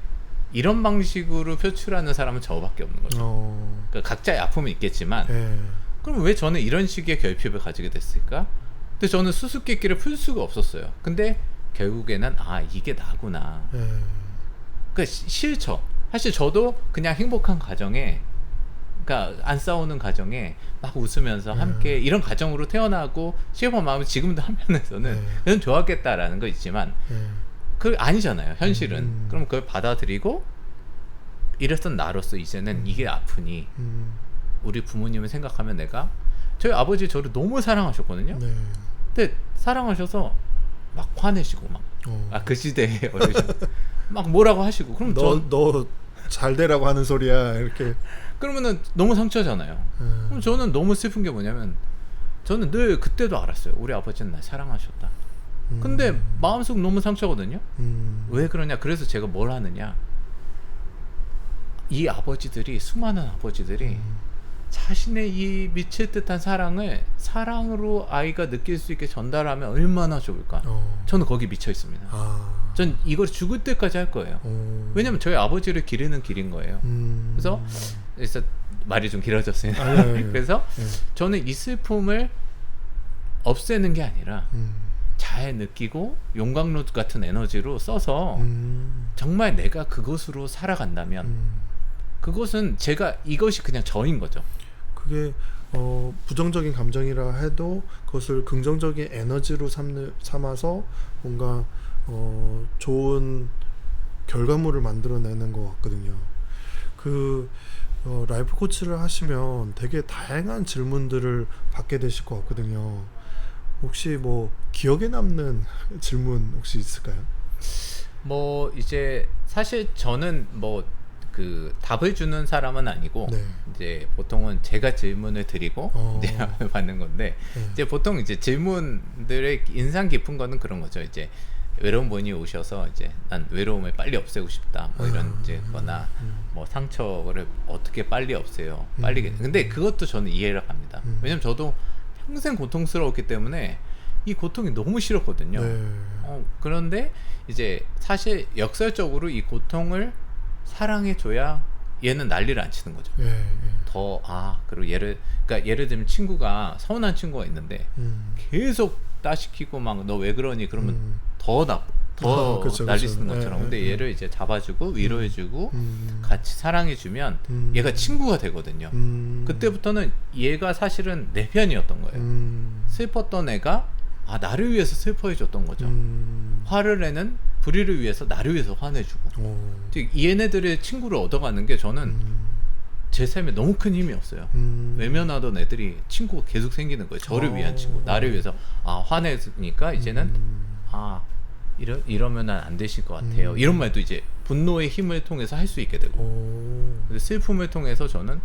이런 방식으로 표출하는 사람은 저밖에 없는 거죠. 그러니까 각자의 아픔이 있겠지만 그럼 왜 저는 이런 식의 결핍을 가지게 됐을까? 근데 저는 수수께끼를 풀 수가 없었어요. 근데 결국에는 이게 나구나. 그러니까 싫죠. 사실 저도 그냥 행복한 가정에, 그러니까 안 싸우는 가정에 막 웃으면서 함께 이런 가정으로 태어나고 시어머니 마음이 지금도 한편에서는 그건 좋았겠다라는 거 있지만 그 아니잖아요. 현실은. 그럼 그걸 받아들이고 이랬던 나로서 이제는 이게 아프니 우리 부모님을 생각하면 내가 저희 아버지 저를 너무 사랑하셨거든요. 네. 근데 사랑하셔서 막 화내시고 막 그 시대에 어르신 막 뭐라고 하시고 그럼 너 잘 되라고 하는 소리야 이렇게. 그러면은 너무 상처잖아요. 그럼 저는 너무 슬픈 게 뭐냐면 저는 늘 그때도 알았어요. 우리 아버지는 날 사랑하셨다. 근데 마음속 너무 상처거든요. 왜 그러냐? 그래서 제가 뭘 하느냐? 이 아버지들이 수많은 아버지들이 자신의 이 미칠 듯한 사랑을 사랑으로 아이가 느낄 수 있게 전달하면 얼마나 좋을까? 저는 거기 미쳐 있습니다. 전 이걸 죽을 때까지 할 거예요. 왜냐면 저희 아버지를 기르는 길인 거예요. 그래서 말이 좀 길어졌어요. 그래서 저는 이 슬픔을 없애는 게 아니라 잘 느끼고 용광로 같은 에너지로 써서 정말 내가 그것으로 살아간다면 그것은 제가 이것이 그냥 저인 거죠. 그게 부정적인 감정이라 해도 그것을 긍정적인 에너지로 삼아서 뭔가 좋은 결과물을 만들어내는 것 같거든요. 라이프 코치를 하시면 되게 다양한 질문들을 받게 되실 것 같거든요. 혹시 뭐 기억에 남는 질문 혹시 있을까요? 뭐 이제 사실 저는 뭐 그 답을 주는 사람은 아니고 네. 이제 보통은 제가 질문을 드리고 이제 받는 건데 이제 보통 이제 질문들의 인상 깊은 거는 그런 거죠. 이제 외로운 분이 오셔서 이제 난 외로움을 빨리 없애고 싶다 뭐 이런 이제거나 뭐 상처를 어떻게 빨리 없애요 빨리 근데 그것도 저는 이해를 합니다. 왜냐면 저도 평생 고통스러웠기 때문에 이 고통이 너무 싫었거든요. 그런데 이제 사실 역설적으로 이 고통을 사랑해줘야 얘는 난리를 안 치는 거죠. 그리고 그러니까 예를 들면 친구가 서운한 친구가 있는데 계속 따시키고 막 너 왜 그러니 그러면 더 그쵸, 난리 그쵸. 쓰는 것처럼. 근데 얘를 이제 잡아주고 위로해주고 같이 사랑해주면 얘가 친구가 되거든요. 그때부터는 얘가 사실은 내 편이었던 거예요. 슬펐던 애가 나를 위해서 슬퍼해줬던 거죠. 화를 내는 불의를 위해서 나를 위해서 화내주고. 얘네들의 친구를 얻어가는 게 저는 제 삶에 너무 큰 힘이었어요. 외면하던 애들이 친구가 계속 생기는 거예요. 저를 위한 친구, 나를 위해서. 화내니까 이제는 이러면 안 되실 것 같아요. 이런 말도 이제 분노의 힘을 통해서 할 수 있게 되고, 슬픔을 통해서 저는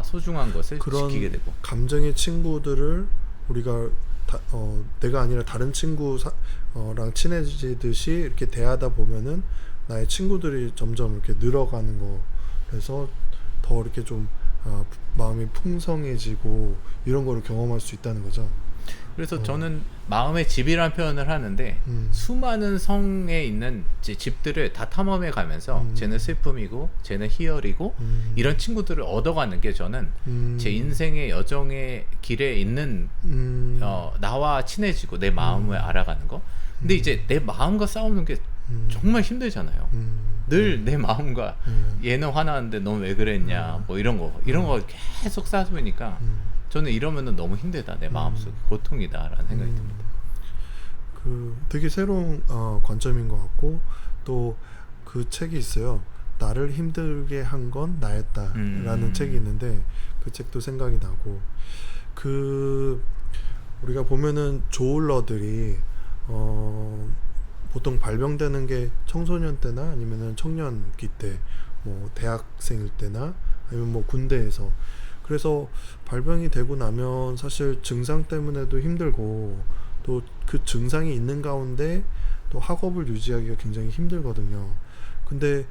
소중한 것을 지키게 되고. 감정의 친구들을 우리가 내가 아니라 다른 친구랑 친해지듯이 이렇게 대하다 보면은 나의 친구들이 점점 이렇게 늘어가는 거. 그래서 더 이렇게 좀 마음이 풍성해지고 이런 거를 경험할 수 있다는 거죠. 그래서 저는 마음의 집이라는 표현을 하는데 수많은 성에 있는 집들을 다 탐험해 가면서 쟤는 슬픔이고 쟤는 희열이고 이런 친구들을 얻어가는 게 저는 제 인생의 여정의 길에 있는 나와 친해지고 내 마음을 알아가는 거. 근데 이제 내 마음과 싸우는 게 정말 힘들잖아요. 늘 내 마음과 얘는 화나는데 넌 왜 그랬냐 뭐 이런 거 계속 쌓으니까 저는 이러면은 너무 힘들다. 내 마음속에 고통이다라는 생각이 듭니다. 되게 새로운 관점인 것 같고 또 그 책이 있어요. 나를 힘들게 한 건 나였다라는 책이 있는데 그 책도 생각이 나고 우리가 보면은 조울러들이 보통 발병되는 게 청소년 때나 아니면은 청년기 때, 뭐 대학생일 때나 아니면 뭐 군대에서. 그래서 발병이 되고 나면 사실 증상 때문에도 힘들고 또 그 증상이 있는 가운데 또 학업을 유지하기가 굉장히 힘들거든요. 근데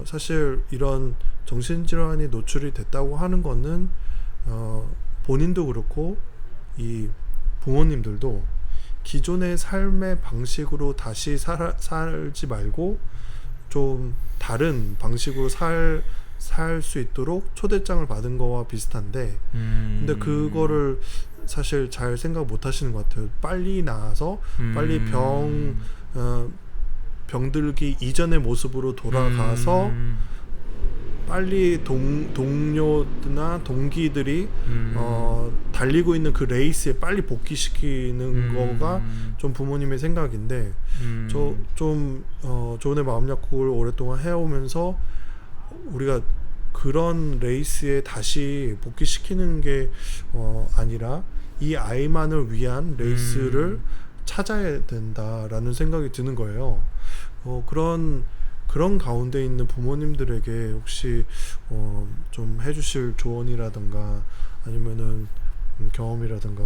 사실 이런 정신질환이 노출이 됐다고 하는 거는 본인도 그렇고 이 부모님들도 기존의 삶의 방식으로 다시 살지 말고 좀 다른 방식으로 살 수 있도록 초대장을 받은 거와 비슷한데 근데 그거를 사실 잘 생각 못 하시는 것 같아요. 빨리 나아서 빨리 병들기 이전의 모습으로 돌아가서 빨리 동료나 동기들이 달리고 있는 그 레이스에 빨리 복귀시키는 거가 좀 부모님의 생각인데 조은의 마음약국을 오랫동안 해오면서 우리가 그런 레이스에 다시 복귀시키는 게 아니라 이 아이만을 위한 레이스를 찾아야 된다라는 생각이 드는 거예요. 그런 가운데 있는 부모님들에게 혹시 좀 해주실 조언이라든가 아니면은 경험이라든가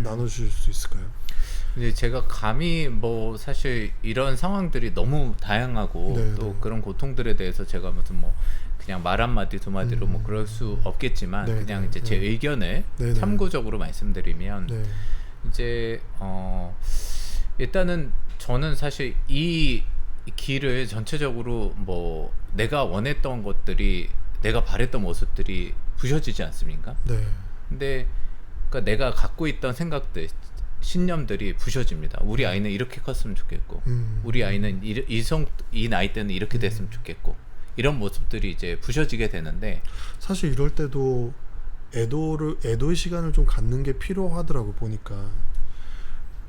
나눠주실 수 있을까요? 이제 제가 감히 뭐 사실 이런 상황들이 너무 다양하고 네, 또 네. 그런 고통들에 대해서 제가 무슨 뭐 그냥 말 한마디 두 마디로 뭐 그럴 수 없겠지만 네, 그냥 네, 이제 제 네. 의견을 네, 네. 참고적으로 말씀드리면 네. 이제 일단은 저는 사실 이 길을 전체적으로 뭐 내가 원했던 것들이 내가 바랬던 모습들이 부셔지지 않습니까? 네. 근데 그러니까 내가 갖고 있던 생각들, 신념들이 부셔집니다. 우리 아이는 이렇게 컸으면 좋겠고, 우리 아이는 이 나이 때는 이렇게 됐으면 좋겠고, 이런 모습들이 이제 부셔지게 되는데 사실 이럴 때도 애도의 시간을 좀 갖는 게 필요하더라고 보니까.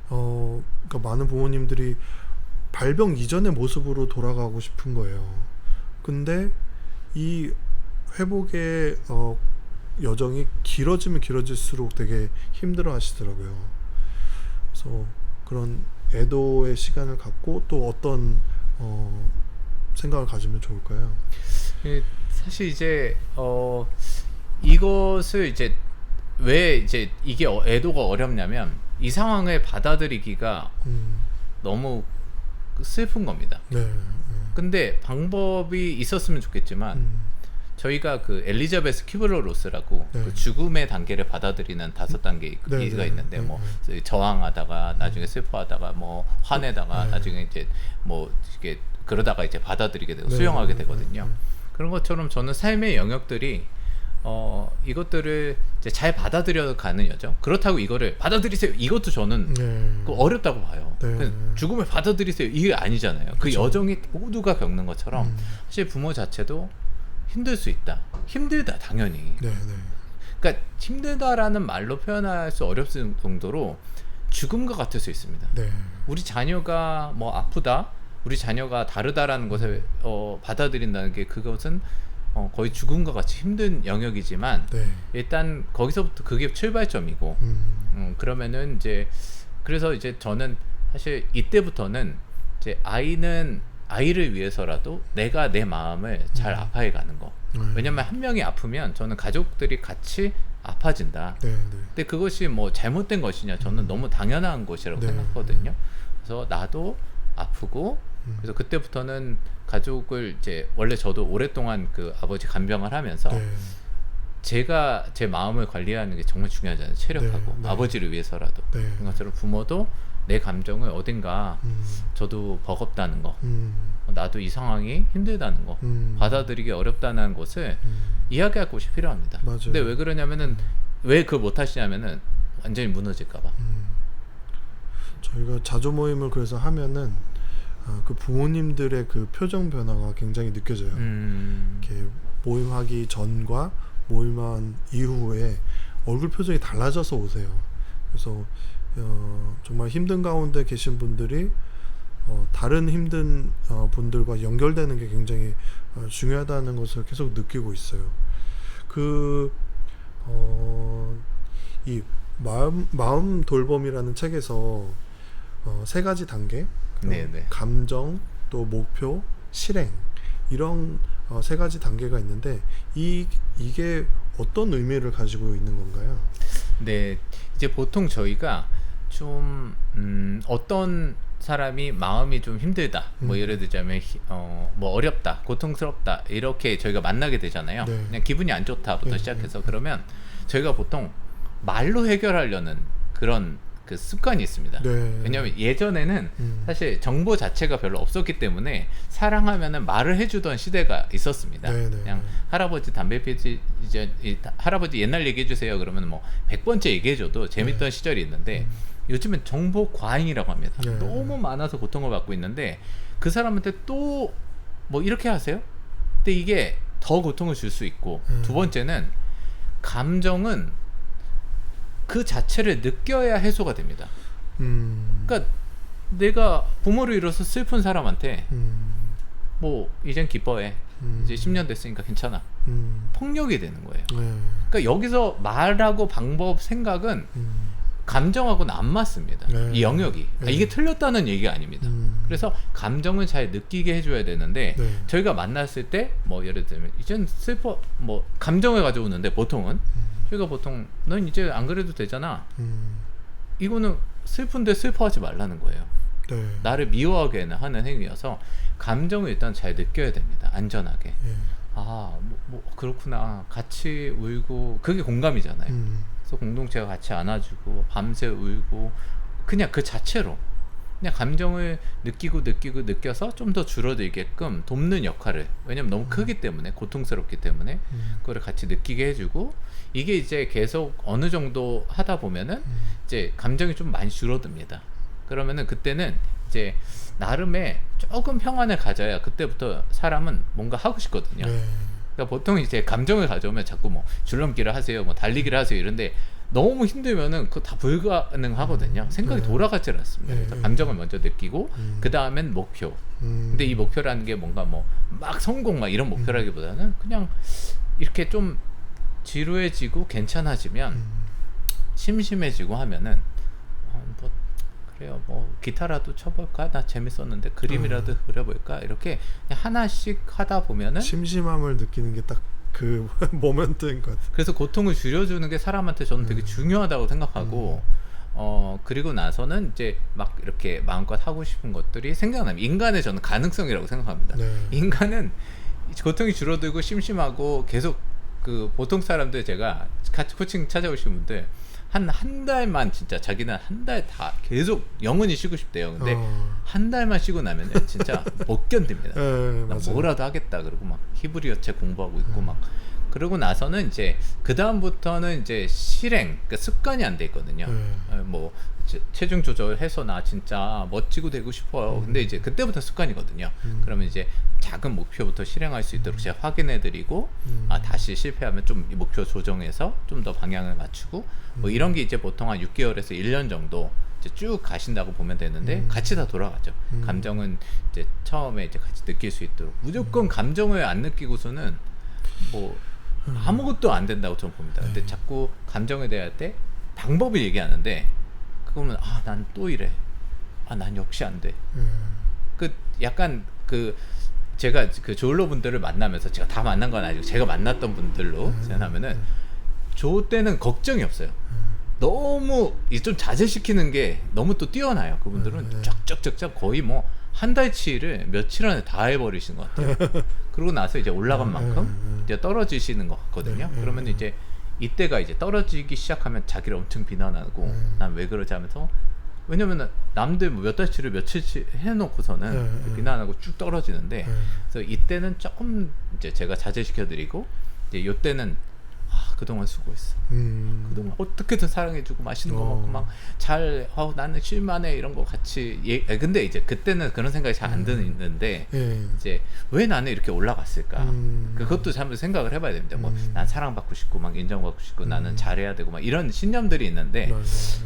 그러니까 많은 부모님들이 발병 이전의 모습으로 돌아가고 싶은 거예요. 근데 이 회복의 여정이 길어지면 길어질수록 되게 힘들어 하시더라고요. 그래서 그런 애도의 시간을 갖고 또 어떤 생각을 가지면 좋을까요? 사실 이제 이것을 이제 왜 이제 이게 애도가 어렵냐면 이 상황을 받아들이기가 너무 슬픈 겁니다. 네. 근데 방법이 있었으면 좋겠지만 저희가 그 엘리자베스 큐블러 로스라고 네. 그 죽음의 단계를 받아들이는 5단계가 네, 네, 있는데 네, 뭐 저항하다가 나중에 슬퍼하다가 뭐 화내다가 네. 나중에 이제 뭐 이게 그러다가 이제 받아들이게 되고 네, 수용하게 네, 되거든요. 그런 것처럼 저는 삶의 영역들이 이것들을 이제 잘 받아들여 가는 여정. 그렇다고 이거를 받아들이세요. 이것도 저는 그 어렵다고 봐요. 네. 그냥 죽음을 받아들이세요. 이게 아니잖아요. 그 그쵸. 여정이 모두가 겪는 것처럼 사실 부모 자체도 힘들 수 있다. 힘들다 당연히. 네, 네. 그러니까 힘들다라는 말로 표현할 수 어렵을 정도로 죽음과 같을 수 있습니다. 네. 우리 자녀가 뭐 아프다, 우리 자녀가 다르다라는 것을 받아들인다는 게 그것은 거의 죽음과 같이 힘든 영역이지만 네. 일단 거기서부터 그게 출발점이고 그러면은 이제 그래서 이제 저는 사실 이때부터는 이제 아이를 위해서라도 내가 내 마음을 잘 아파해 가는 거. 왜냐면 한 명이 아프면 저는 가족들이 같이 아파진다. 네, 네. 근데 그것이 뭐 잘못된 것이냐? 저는 너무 당연한 것이라고 네. 생각하거든요. 그래서 나도 아프고 그래서 그때부터는 가족을 이제 원래 저도 오랫동안 그 아버지 간병을 하면서 네. 제가 제 마음을 관리하는 게 정말 중요하잖아요. 체력하고 네, 네. 아버지를 위해서라도. 네. 그런 것처럼 부모도 내 감정을 어딘가 저도 버겁다는 거, 나도 이 상황이 힘들다는 거, 받아들이기 어렵다는 것을 이야기할 곳이 필요합니다. 맞아요. 근데 왜 그러냐면은 왜 그걸 못 하시냐면은 완전히 무너질까봐. 저희가 자조 모임을 그래서 하면은 그 부모님들의 그 표정 변화가 굉장히 느껴져요. 이렇게 모임하기 전과 모임한 이후에 얼굴 표정이 달라져서 오세요. 그래서 정말 힘든 가운데 계신 분들이 다른 힘든 분들과 연결되는 게 굉장히 중요하다는 것을 계속 느끼고 있어요. 이 마음 돌봄이라는 책에서 세 가지 단계, 네네. 감정, 또 목표, 실행 이런 세 가지 단계가 있는데 이게 어떤 의미를 가지고 있는 건가요? 네, 이제 보통 저희가 좀 어떤 사람이 마음이 좀 힘들다, 뭐 예를 들자면 뭐 어렵다, 고통스럽다 이렇게 저희가 만나게 되잖아요. 네. 그냥 기분이 안 좋다부터 네, 시작해서 그러면 저희가 보통 말로 해결하려는 그런 그 습관이 있습니다. 네. 왜냐하면 예전에는 사실 정보 자체가 별로 없었기 때문에 사랑하면은 말을 해주던 시대가 있었습니다. 네, 네. 그냥 할아버지 담배 피지 이제 할아버지 옛날 얘기해 주세요. 그러면 뭐 100번째 얘기해줘도 재밌던 시절이 있는데 요즘은 정보 과잉이라고 합니다. 네. 너무 많아서 고통을 받고 있는데 그 사람한테 또 뭐 이렇게 하세요? 근데 이게 더 고통을 줄 수 있고 두 번째는 감정은 그 자체를 느껴야 해소가 됩니다. 그러니까 내가 부모를 잃어서 슬픈 사람한테 뭐 이젠 기뻐해. 이제 10년 됐으니까 괜찮아. 폭력이 되는 거예요. 네. 그러니까 여기서 말하고 방법, 생각은 감정하고는 안 맞습니다. 네. 이 영역이. 네. 이게 틀렸다는 얘기가 아닙니다. 그래서 감정을 잘 느끼게 해줘야 되는데 네. 저희가 만났을 때 뭐 예를 들면 이젠 슬퍼 뭐 감정을 가져오는데 보통은 저희가 보통 넌 이제 안 그래도 되잖아. 이거는 슬픈데 슬퍼하지 말라는 거예요. 네. 나를 미워하게 하는 행위여서 감정을 일단 잘 느껴야 됩니다. 안전하게. 네. 아, 뭐 그렇구나. 같이 울고 그게 공감이잖아요. 그래서 공동체가 같이 안아주고 밤새 울고 그냥 그 자체로 그냥 감정을 느껴서 좀 더 줄어들게끔 돕는 역할을, 왜냐면 너무 크기 때문에, 고통스럽기 때문에 그거를 같이 느끼게 해주고, 이게 이제 계속 어느 정도 하다 보면은 이제 감정이 좀 많이 줄어듭니다. 그러면은 그때는 이제 나름의 조금 평안을 가져야 그때부터 사람은 뭔가 하고 싶거든요. 네. 그러니까 보통 이제 감정을 가져오면 자꾸 뭐 줄넘기를 하세요, 뭐 달리기를 하세요 이런데 너무 힘들면은 그거 다 불가능하거든요. 생각이 네. 돌아가질 않습니다. 그래서 네. 감정을 먼저 느끼고 그 다음엔 목표. 근데 이 목표라는 게 뭔가 뭐 막 성공 막 이런 목표라기보다는 그냥 이렇게 좀 지루해지고 괜찮아지면 심심해지고 하면은 뭐 그래요, 뭐 기타라도 쳐볼까, 나 재밌었는데 그림이라도 그려볼까, 이렇게 그냥 하나씩 하다 보면은 심심함을 느끼는 게 딱 그 모멘트인 것 같아요. 그래서 고통을 줄여주는 게 사람한테 저는 되게 중요하다고 생각하고 그리고 나서는 이제 막 이렇게 마음껏 하고 싶은 것들이 생각나면 인간의 저는 가능성이라고 생각합니다. 네. 인간은 고통이 줄어들고 심심하고 계속 그 보통 사람들, 제가 같이 코칭 찾아오신 분들 한 달만 진짜 자기는 한 달 다 계속 영원히 쉬고 싶대요. 근데 한 달만 쉬고 나면 진짜 못 견딥니다. 네, 나 맞아요. 뭐라도 하겠다 그러고 막 히브리어 책 공부하고 있고 막 그러고 나서는 이제 그 다음부터는 이제 실행, 그러니까 습관이 안 돼 있거든요. 뭐 체중 조절해서 나 진짜 멋지고 되고 싶어요. 근데 이제 그때부터 습관이거든요. 그러면 이제 작은 목표부터 실행할 수 있도록 제가 확인해드리고 다시 실패하면 좀 이 목표 조정해서 좀 더 방향을 맞추고 뭐 이런 게 이제 보통 한 6개월에서 1년 정도 이제 쭉 가신다고 보면 되는데 같이 다 돌아가죠. 감정은 이제 처음에 이제 같이 느낄 수 있도록, 무조건 감정을 안 느끼고서는 뭐 아무것도 안 된다고 저는 봅니다. 근데 자꾸 감정에 대할 때 방법을 얘기하는데 그러면 난 또 이래, 난 역시 안 돼. 그 약간 그 제가 그 조울러 분들을 만나면서, 제가 다 만난 건 아니고 제가 만났던 분들로 생각하면은 조 때는 걱정이 없어요. 너무 좀 자제시키는 게 너무 또 뛰어나요. 그분들은 쫙쫙쫙쫙 거의 뭐 한 달치를 며칠 안에 다 해버리시는 것 같아요. 그러고 나서 이제 올라간 만큼 이제 떨어지시는 것 같거든요. 그러면 이제 이때가 이제 떨어지기 시작하면 자기를 엄청 비난하고 난 왜 그러지 하면서, 왜냐면은 남들 뭐 몇 달치를 며칠치 해놓고서는 비난하고 쭉 떨어지는데, 그래서 이때는 조금 이제 제가 자제시켜드리고, 이제 이때는 그동안 수고했어. 그동안 어떻게든 사랑해주고 맛있는 거 먹고 막 잘 나는 쉴만해 이런 거 같이 근데 이제 그때는 그런 생각이 잘 안 드는데 이제 왜 나는 이렇게 올라갔을까, 그것도 한번 생각을 해봐야 됩니다. 뭐 난 사랑받고 싶고 막 인정받고 싶고 나는 잘해야 되고 막 이런 신념들이 있는데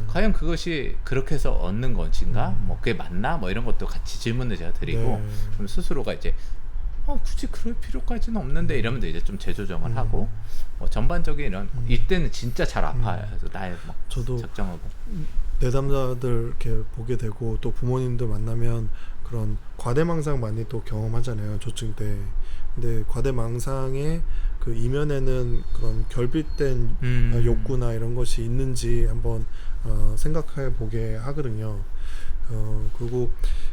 과연 그것이 그렇게 해서 얻는 것인가, 뭐 그게 맞나, 뭐 이런 것도 같이 질문을 제가 드리고 그럼 스스로가 이제 굳이 그럴 필요까지는 없는데 이러면 이제 좀 재조정을 하고, 뭐 전반적인 이런 이때는 진짜 잘 아파요. 그래서 나의 막 저도 작정하고 내담자들 이렇게 보게 되고 또 부모님들 만나면 그런 과대망상 많이 또 경험하잖아요, 조증 때. 근데 과대망상의 그 이면에는 그런 결핍된 욕구나 이런 것이 있는지 한번 생각해 보게 하거든요. 그리고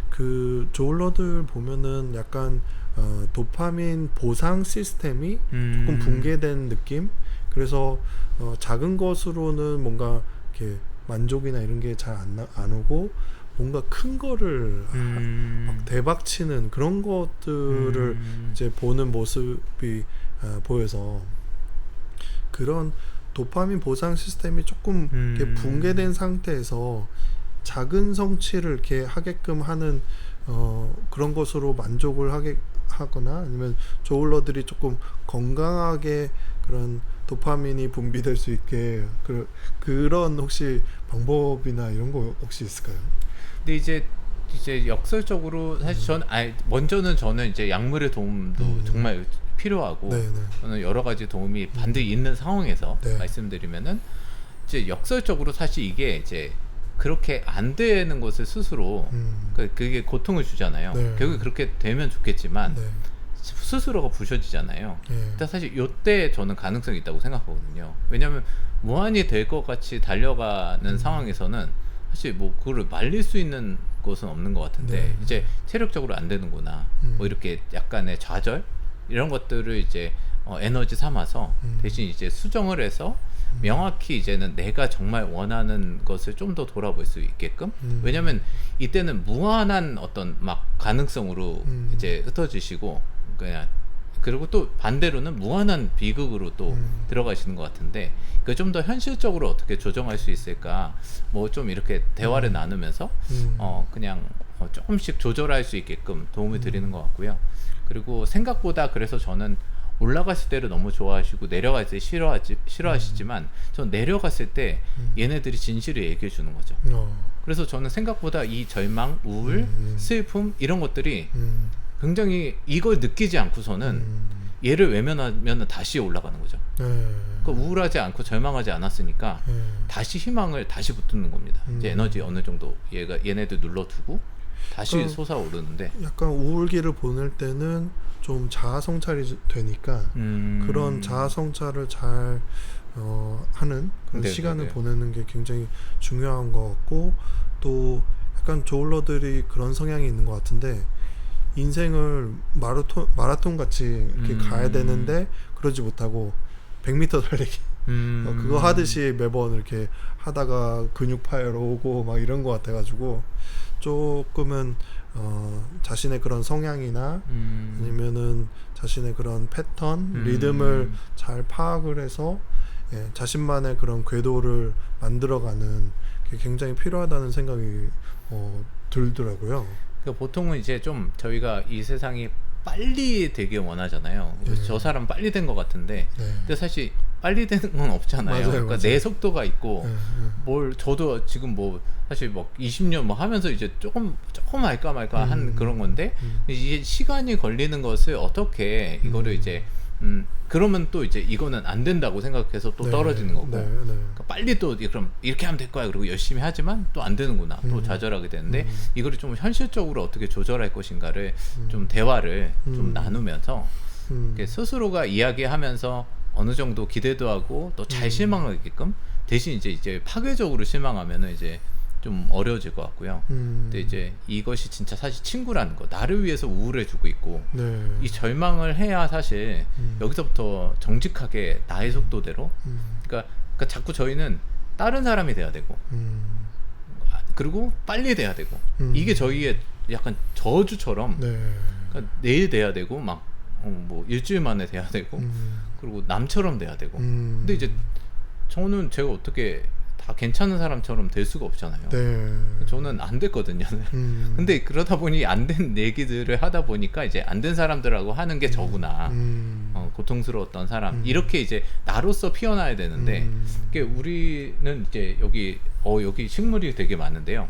그 조울러들 보면은 약간 도파민 보상 시스템이 조금 붕괴된 느낌. 그래서 작은 것으로는 뭔가 이렇게 만족이나 이런 게 잘 안 오고 뭔가 큰 거를 막 대박치는 그런 것들을 이제 보는 모습이 보여서, 그런 도파민 보상 시스템이 조금 이렇게 붕괴된 상태에서 작은 성취를 이렇게 하게끔 하는 그런 것으로 만족을 하거나 아니면 조울러들이 조금 건강하게 그런 도파민이 분비될 수 있게 그런 혹시 방법이나 이런 거 혹시 있을까요? 근데 이제 이제 역설적으로 사실 먼저는 저는 이제 약물의 도움도 정말 필요하고 네, 네. 저는 여러 가지 도움이 반드시 있는 상황에서 네. 말씀드리면은 이제 역설적으로 사실 이게 이제 그렇게 안 되는 것을 스스로 그게 고통을 주잖아요. 네. 결국 그렇게 되면 좋겠지만 네. 스스로가 부셔지잖아요. 예. 근데 사실 요때 저는 가능성이 있다고 생각하거든요. 왜냐하면 무한히 될 것 같이 달려가는 상황에서는 사실 뭐 그거를 말릴 수 있는 것은 없는 것 같은데 네. 이제 체력적으로 안 되는구나. 뭐 이렇게 약간의 좌절 이런 것들을 이제 에너지 삼아서 대신 이제 수정을 해서 명확히 이제는 내가 정말 원하는 것을 좀 더 돌아볼 수 있게끔 왜냐면 이때는 무한한 어떤 막 가능성으로 이제 흩어지시고 그냥 그리고 또 반대로는 무한한 비극으로 또 들어가시는 것 같은데 그 좀 더 현실적으로 어떻게 조정할 수 있을까 뭐 좀 이렇게 대화를 나누면서 그냥 조금씩 조절할 수 있게끔 도움을 드리는 것 같고요. 그리고 생각보다 그래서 저는 올라갔을 때를 너무 좋아하시고 내려갈 때 싫어하시지만 전 내려갔을 때 얘네들이 진실을 얘기해 주는 거죠. 그래서 저는 생각보다 이 절망, 우울, 슬픔 이런 것들이 굉장히 이걸 느끼지 않고서는 얘를 외면하면 다시 올라가는 거죠. 그러니까 우울하지 않고 절망하지 않았으니까 다시 희망을 다시 붙드는 겁니다. 이제 에너지 어느 정도 얘네들 눌러두고 다시 그러니까 소사오르는데 약간 우울기를 보낼 때는 좀 자아 성찰이 되니까 그런 자아 성찰을 잘 하는 그런 네, 시간을 네, 네. 보내는 게 굉장히 중요한 것 같고 또 약간 조울러들이 그런 성향이 있는 것 같은데 인생을 마라톤 같이 이렇게 가야 되는데 그러지 못하고 100m 달리기 그거 하듯이 매번 이렇게 하다가 근육 파열 오고 막 이런 것 같아가지고 조금은 자신의 그런 성향이나 아니면은 자신의 그런 패턴, 리듬을 잘 파악을 해서 예, 자신만의 그런 궤도를 만들어가는 게 굉장히 필요하다는 생각이 들더라고요. 그러니까 보통은 이제 좀 저희가 이 세상이 빨리 되길 원하잖아요. 그래서 저 사람 빨리 된 것 같은데 네. 근데 사실 빨리 되는 건 없잖아요. 맞아요, 그러니까 맞아요. 내 속도가 있고 예, 예. 뭘 저도 지금 뭐 사실 뭐 20년 뭐 하면서 이제 조금 할까 말까 한 그런 건데 이게 시간이 걸리는 것을 어떻게 이거를 이제 그러면 또 이제 이거는 안 된다고 생각해서 또 네, 떨어지는 거고 네, 네. 그러니까 빨리 또 그럼 이렇게 하면 될 거야 그리고 열심히 하지만 또 안 되는구나 또 좌절하게 되는데 이거를 좀 현실적으로 어떻게 조절할 것인가를 좀 대화를 좀 나누면서 이렇게 스스로가 이야기하면서 어느 정도 기대도 하고 또 잘 실망하게끔 대신 이제 파괴적으로 실망하면은 이제 좀 어려워질 것 같고요. 근데 이제 이것이 진짜 사실 친구라는 거 나를 위해서 우울해주고 있고 네. 이 절망을 해야 사실 여기서부터 정직하게 나의 속도대로 그러니까 자꾸 저희는 다른 사람이 돼야 되고 그리고 빨리 돼야 되고 이게 저희의 약간 저주처럼 네. 그러니까 내일 돼야 되고 막 뭐 일주일 만에 돼야 되고 그리고 남처럼 돼야 되고 근데 이제 저는 제가 어떻게 다 괜찮은 사람처럼 될 수가 없잖아요. 네. 저는 안 됐거든요. 근데 그러다 보니 안 된 얘기들을 하다 보니까 이제 안 된 사람들하고 하는 게 저구나. 고통스러웠던 사람 이렇게 이제 나로서 피어나야 되는데 이게 우리는 이제 여기 식물이 되게 많은데요.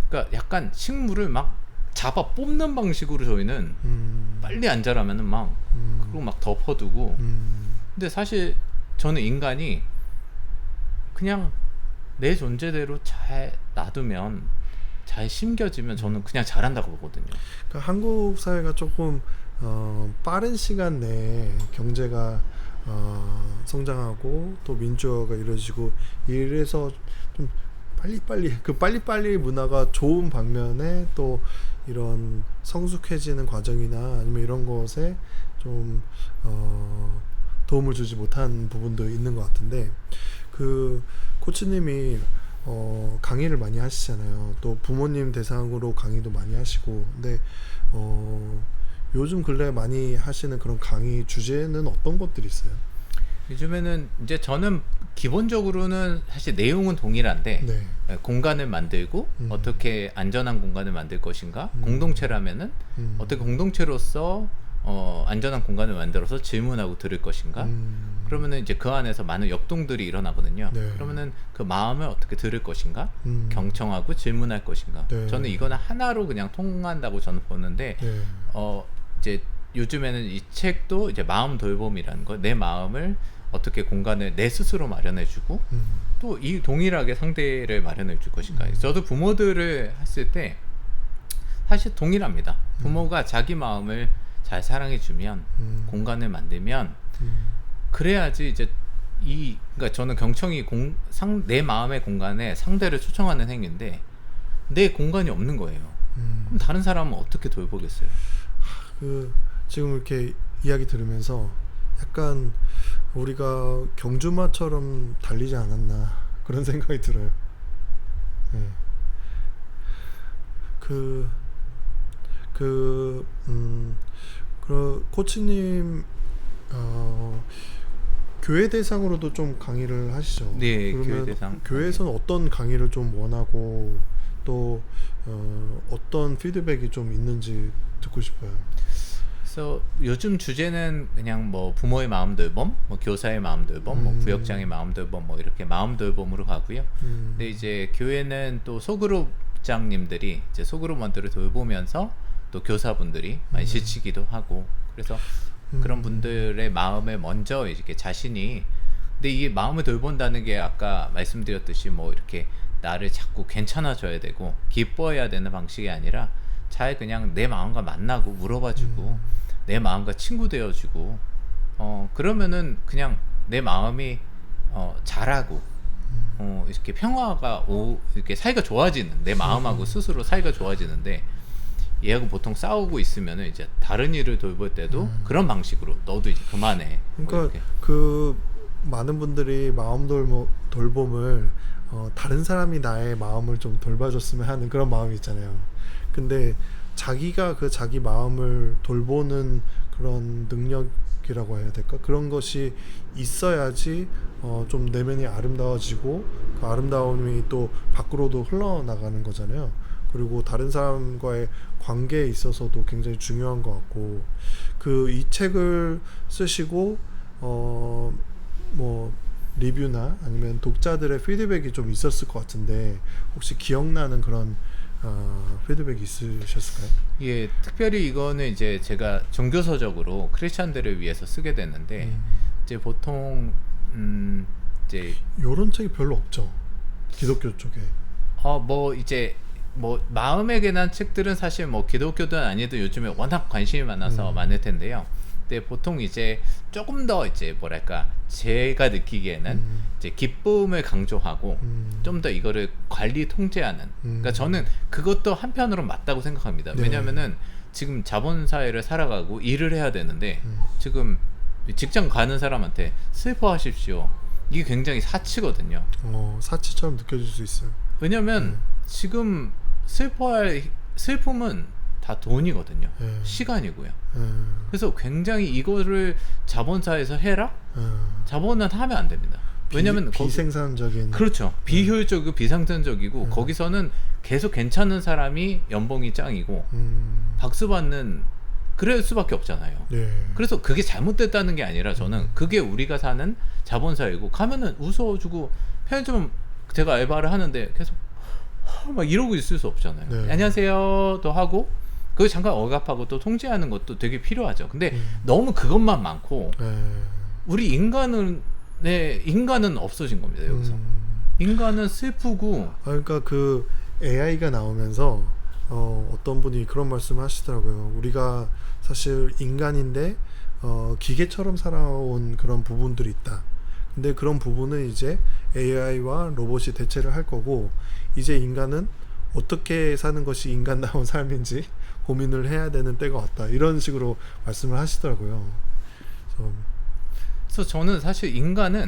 그러니까 약간 식물을 막 잡아 뽑는 방식으로 저희는 빨리 안 자라면은 막 그리고 막 덮어두고 근데 사실 저는 인간이 그냥 내 존재대로 잘 놔두면 잘 심겨지면 저는 그냥 잘한다고 보거든요. 그러니까 한국 사회가 조금 빠른 시간 내에 경제가 성장하고 또 민주화가 이루어지고 이래서 좀 빨리빨리 문화가 좋은 반면에 또 이런 성숙해지는 과정이나 아니면 이런 것에 좀 도움을 주지 못한 부분도 있는 것 같은데 그 코치님이 강의를 많이 하시잖아요. 또 부모님 대상으로 강의도 많이 하시고 근데 요즘 근래 많이 하시는 그런 강의 주제는 어떤 것들이 있어요? 요즘에는 이제 저는 기본적으로는 사실 내용은 동일한데 네. 공간을 만들고 어떻게 안전한 공간을 만들 것인가 공동체라면은 어떻게 공동체로서 안전한 공간을 만들어서 질문하고 들을 것인가 그러면은 이제 그 안에서 많은 역동들이 일어나거든요. 네. 그러면은 그 마음을 어떻게 들을 것인가, 음. 경청하고 질문할 것인가. 네. 저는 이거는 하나로 그냥 통한다고 저는 보는데, 네. 이제 요즘에는 이 책도 이제 마음 돌봄이라는 거, 내 마음을 어떻게 공간을 내 스스로 마련해주고, 또 이 동일하게 상대를 마련해 줄 것인가. 저도 부모들을 했을 때 사실 동일합니다. 부모가 자기 마음을 잘 사랑해주면, 공간을 만들면, 그래야지 이제 그러니까 저는 경청이 내 마음의 공간에 상대를 초청하는 행위인데 내 공간이 없는 거예요. 그럼 다른 사람은 어떻게 돌보겠어요? 지금 이렇게 이야기 들으면서 약간 우리가 경주마처럼 달리지 않았나 그런 생각이 들어요. 네. 코치님 교회 대상으로도 좀 강의를 하시죠? 네, 그러면 교회 대상. 교회에서는 어떤 강의를 좀 원하고 또 어떤 피드백이 좀 있는지 듣고 싶어요. 그래서 요즘 주제는 그냥 뭐 부모의 마음 돌봄, 뭐 교사의 마음 돌봄, 뭐 구역장의 마음 돌봄, 뭐 이렇게 마음 돌봄으로 가고요. 근데 이제 교회는 또 소그룹장님들이 이제 소그룹원들을 돌보면서 또 교사분들이 많이 지치기도 하고, 그래서 그런 분들의 마음을 먼저 이렇게 자신이, 근데 이게 마음을 돌본다는 게 아까 말씀드렸듯이 뭐 이렇게 나를 자꾸 괜찮아져야 되고 기뻐해야 되는 방식이 아니라 잘 그냥 내 마음과 만나고 물어봐주고 내 마음과 친구 되어주고 그러면은 그냥 내 마음이 잘하고 이렇게 평화가 이렇게 사이가 좋아지는, 내 마음하고 스스로 사이가 좋아지는데, 얘하고 보통 싸우고 있으면은 이제 다른 일을 돌볼 때도 그런 방식으로 너도 이제 그만해. 그러니까 그 많은 분들이 마음 돌봄을 다른 사람이 나의 마음을 좀 돌봐줬으면 하는 그런 마음이 있잖아요. 근데 자기가 자기 마음을 돌보는 그런 능력이라고 해야 될까? 그런 것이 있어야지 좀 내면이 아름다워지고 그 아름다움이 또 밖으로도 흘러나가는 거잖아요. 그리고 다른 사람과의 관계에 있어서도 굉장히 중요한 것 같고, 이 책을 쓰시고 뭐 리뷰나 아니면 독자들의 피드백이 좀 있었을 것 같은데 혹시 기억나는 그런 피드백이 있으셨을까요? 예, 특별히 이거는 이제 제가 종교서적으로 크리스찬들을 위해서 쓰게 됐는데 이제 보통 이제 이런 책이 별로 없죠, 기독교 쪽에. 뭐 이제 뭐 마음에 관한 책들은 사실 뭐 기독교든 아니든 요즘에 워낙 관심이 많아서 많을 텐데요. 근데 보통 이제 조금 더 이제 뭐랄까 제가 느끼기에는 이제 기쁨을 강조하고 좀 더 이거를 관리 통제하는. 그러니까 저는 그것도 한편으로 맞다고 생각합니다. 네. 왜냐면은 지금 자본사회를 살아가고 일을 해야 되는데 지금 직장 가는 사람한테 슬퍼하십시오, 이게 굉장히 사치거든요. 사치처럼 느껴질 수 있어요. 왜냐면 지금 슬픔은 다 돈이거든요. 시간이고요. 그래서 굉장히 이거를 자본사에서 해라? 자본은 하면 안 됩니다. 왜냐면 비생산적인. 그렇죠. 비효율적이고 비상전적이고 거기서는 계속 괜찮은 사람이 연봉이 짱이고 박수 받는, 그럴 수밖에 없잖아요. 그래서 그게 잘못됐다는 게 아니라 저는 그게 우리가 사는 자본사회고, 가면은 웃어주고 편의점 제가 알바를 하는데 계속 막 이러고 있을 수 없잖아요. 안녕하세요도 하고 그거 잠깐 억압하고 또 통제하는 것도 되게 필요하죠. 근데 너무 그것만 많고 우리 인간은 없어진 겁니다. 여기서 인간은 슬프고. 그러니까 AI가 나오면서 어떤 분이 그런 말씀을 하시더라고요. 우리가 사실 인간인데 기계처럼 살아온 그런 부분들이 있다. 근데 그런 부분은 이제 AI와 로봇이 대체를 할 거고, 이제 인간은 어떻게 사는 것이 인간다운 삶인지 고민을 해야 되는 때가 왔다, 이런 식으로 말씀을 하시더라고요. 그래서 저는 사실 인간이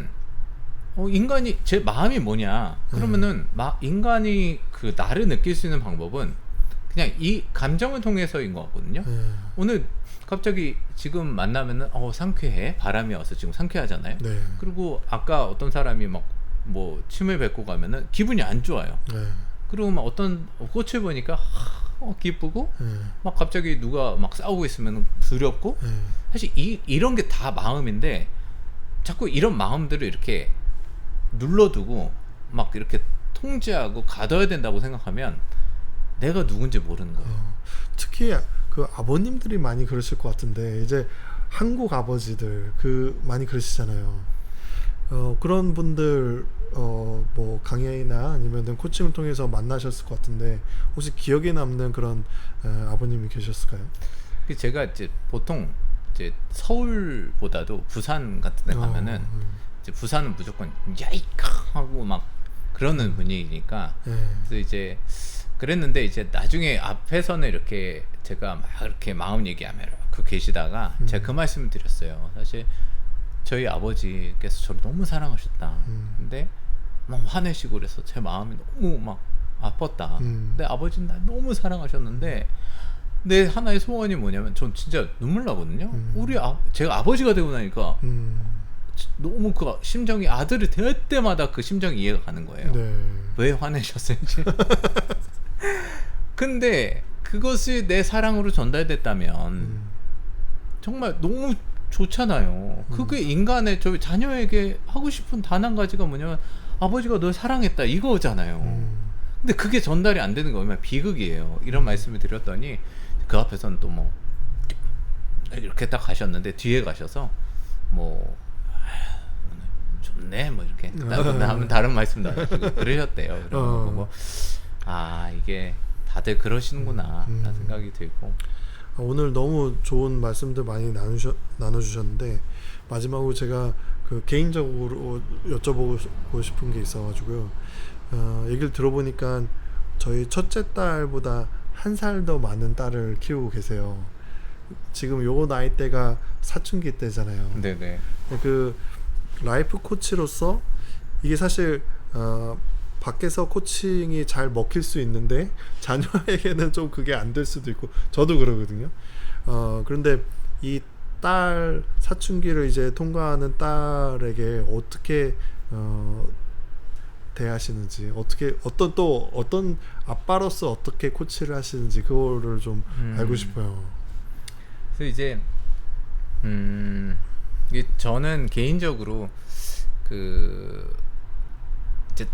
제 마음이 뭐냐 그러면은 인간이 그 나를 느낄 수 있는 방법은 그냥 이 감정을 통해서인 것 같거든요. 오늘 갑자기 지금 만나면은 상쾌해, 바람이 와서 지금 상쾌하잖아요. 그리고 아까 어떤 사람이 막 뭐 침을 뱉고 가면은 기분이 안 좋아요. 그리고 막 어떤 꽃을 보니까 기쁘고 막 갑자기 누가 막 싸우고 있으면 두렵고. 사실 이런 게 다 마음인데 자꾸 이런 마음들을 이렇게 눌러두고 막 이렇게 통제하고 가둬야 된다고 생각하면 내가 누군지 모르는 거예요. 특히 그 아버님들이 많이 그러실 것 같은데 이제 한국 아버지들 많이 그러시잖아요. 그런 분들 뭐 강의나 아니면은 코칭을 통해서 만나셨을 것 같은데 혹시 기억에 남는 그런 아버님이 계셨을까요? 제가 이제 보통 이제 서울보다도 부산 같은 데 가면은 이제 부산은 무조건 야이카 하고 막 그러는 분위기니까 네. 그래서 이제 그랬는데 이제 나중에 앞에서는 이렇게 제가 막 이렇게 마음 얘기하며 그 계시다가 제가 그 말씀을 드렸어요. 사실 저희 아버지께서 저를 너무 사랑하셨다. 근데 막 화내시고 그래서 제 마음이 너무 막 아팠다. 근데 아버지는 날 너무 사랑하셨는데 내 하나의 소원이 뭐냐면 전 진짜 눈물 나거든요. 제가 아버지가 되고 나니까 너무 그 심정이 아들이 될 때마다 그 심정이 이해가 가는 거예요. 네. 왜 화내셨을지. 근데 그것이 내 사랑으로 전달됐다면 정말 너무 좋잖아요. 그게 인간의 저 자녀에게 하고 싶은 단 한 가지가 뭐냐면 아버지가 널 사랑했다 이거잖아요. 근데 그게 전달이 안 되는 거 얼마나 비극이에요. 이런 말씀을 드렸더니 그 앞에서는 또 뭐 이렇게 딱 가셨는데 뒤에 가셔서 뭐 오늘 좋네 뭐 이렇게 하면 다른 말씀 나가지고 그러셨대요. 그런 거 보고 아 이게 다들 그러시는구나 라는 생각이 들고 오늘 너무 좋은 말씀들 많이 나눠주셨는데 마지막으로 제가 그 개인적으로 여쭤보고 싶은 게 있어가지고요. 얘기를 들어보니까 저희 첫째 딸보다 한 살 더 많은 딸을 키우고 계세요. 지금 요 나이대가 사춘기 때잖아요. 네네. 그 라이프 코치로서 이게 사실 밖에서 코칭이 잘 먹힐 수 있는데 자녀에게는 좀 그게 안 될 수도 있고 저도 그러거든요. 그런데 이 딸 사춘기를 이제 통과하는 딸에게 어떻게 대하시는지 어떤 아빠로서 어떻게 코치를 하시는지 그거를 좀 알고 싶어요. 그래서 이제 이게 저는 개인적으로 이제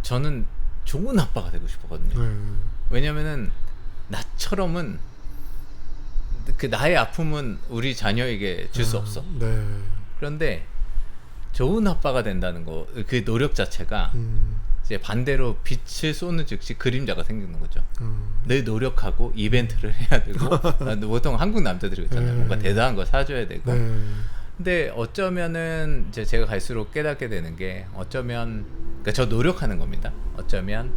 저는 좋은 아빠가 되고 싶었거든요. 왜냐면은 나처럼은 그 나의 아픔은 우리 자녀에게 줄 수 없어. 네. 그런데 좋은 아빠가 된다는 거, 그 노력 자체가 이제 반대로 빛을 쏘는 즉시 그림자가 생기는 거죠. 늘 노력하고 이벤트를 해야 되고 보통 한국 남자들이 그렇잖아요. 뭔가 대단한 거 사줘야 되고. 근데 어쩌면은 이제 제가 갈수록 깨닫게 되는 게 그러니까 저 노력하는 겁니다. 어쩌면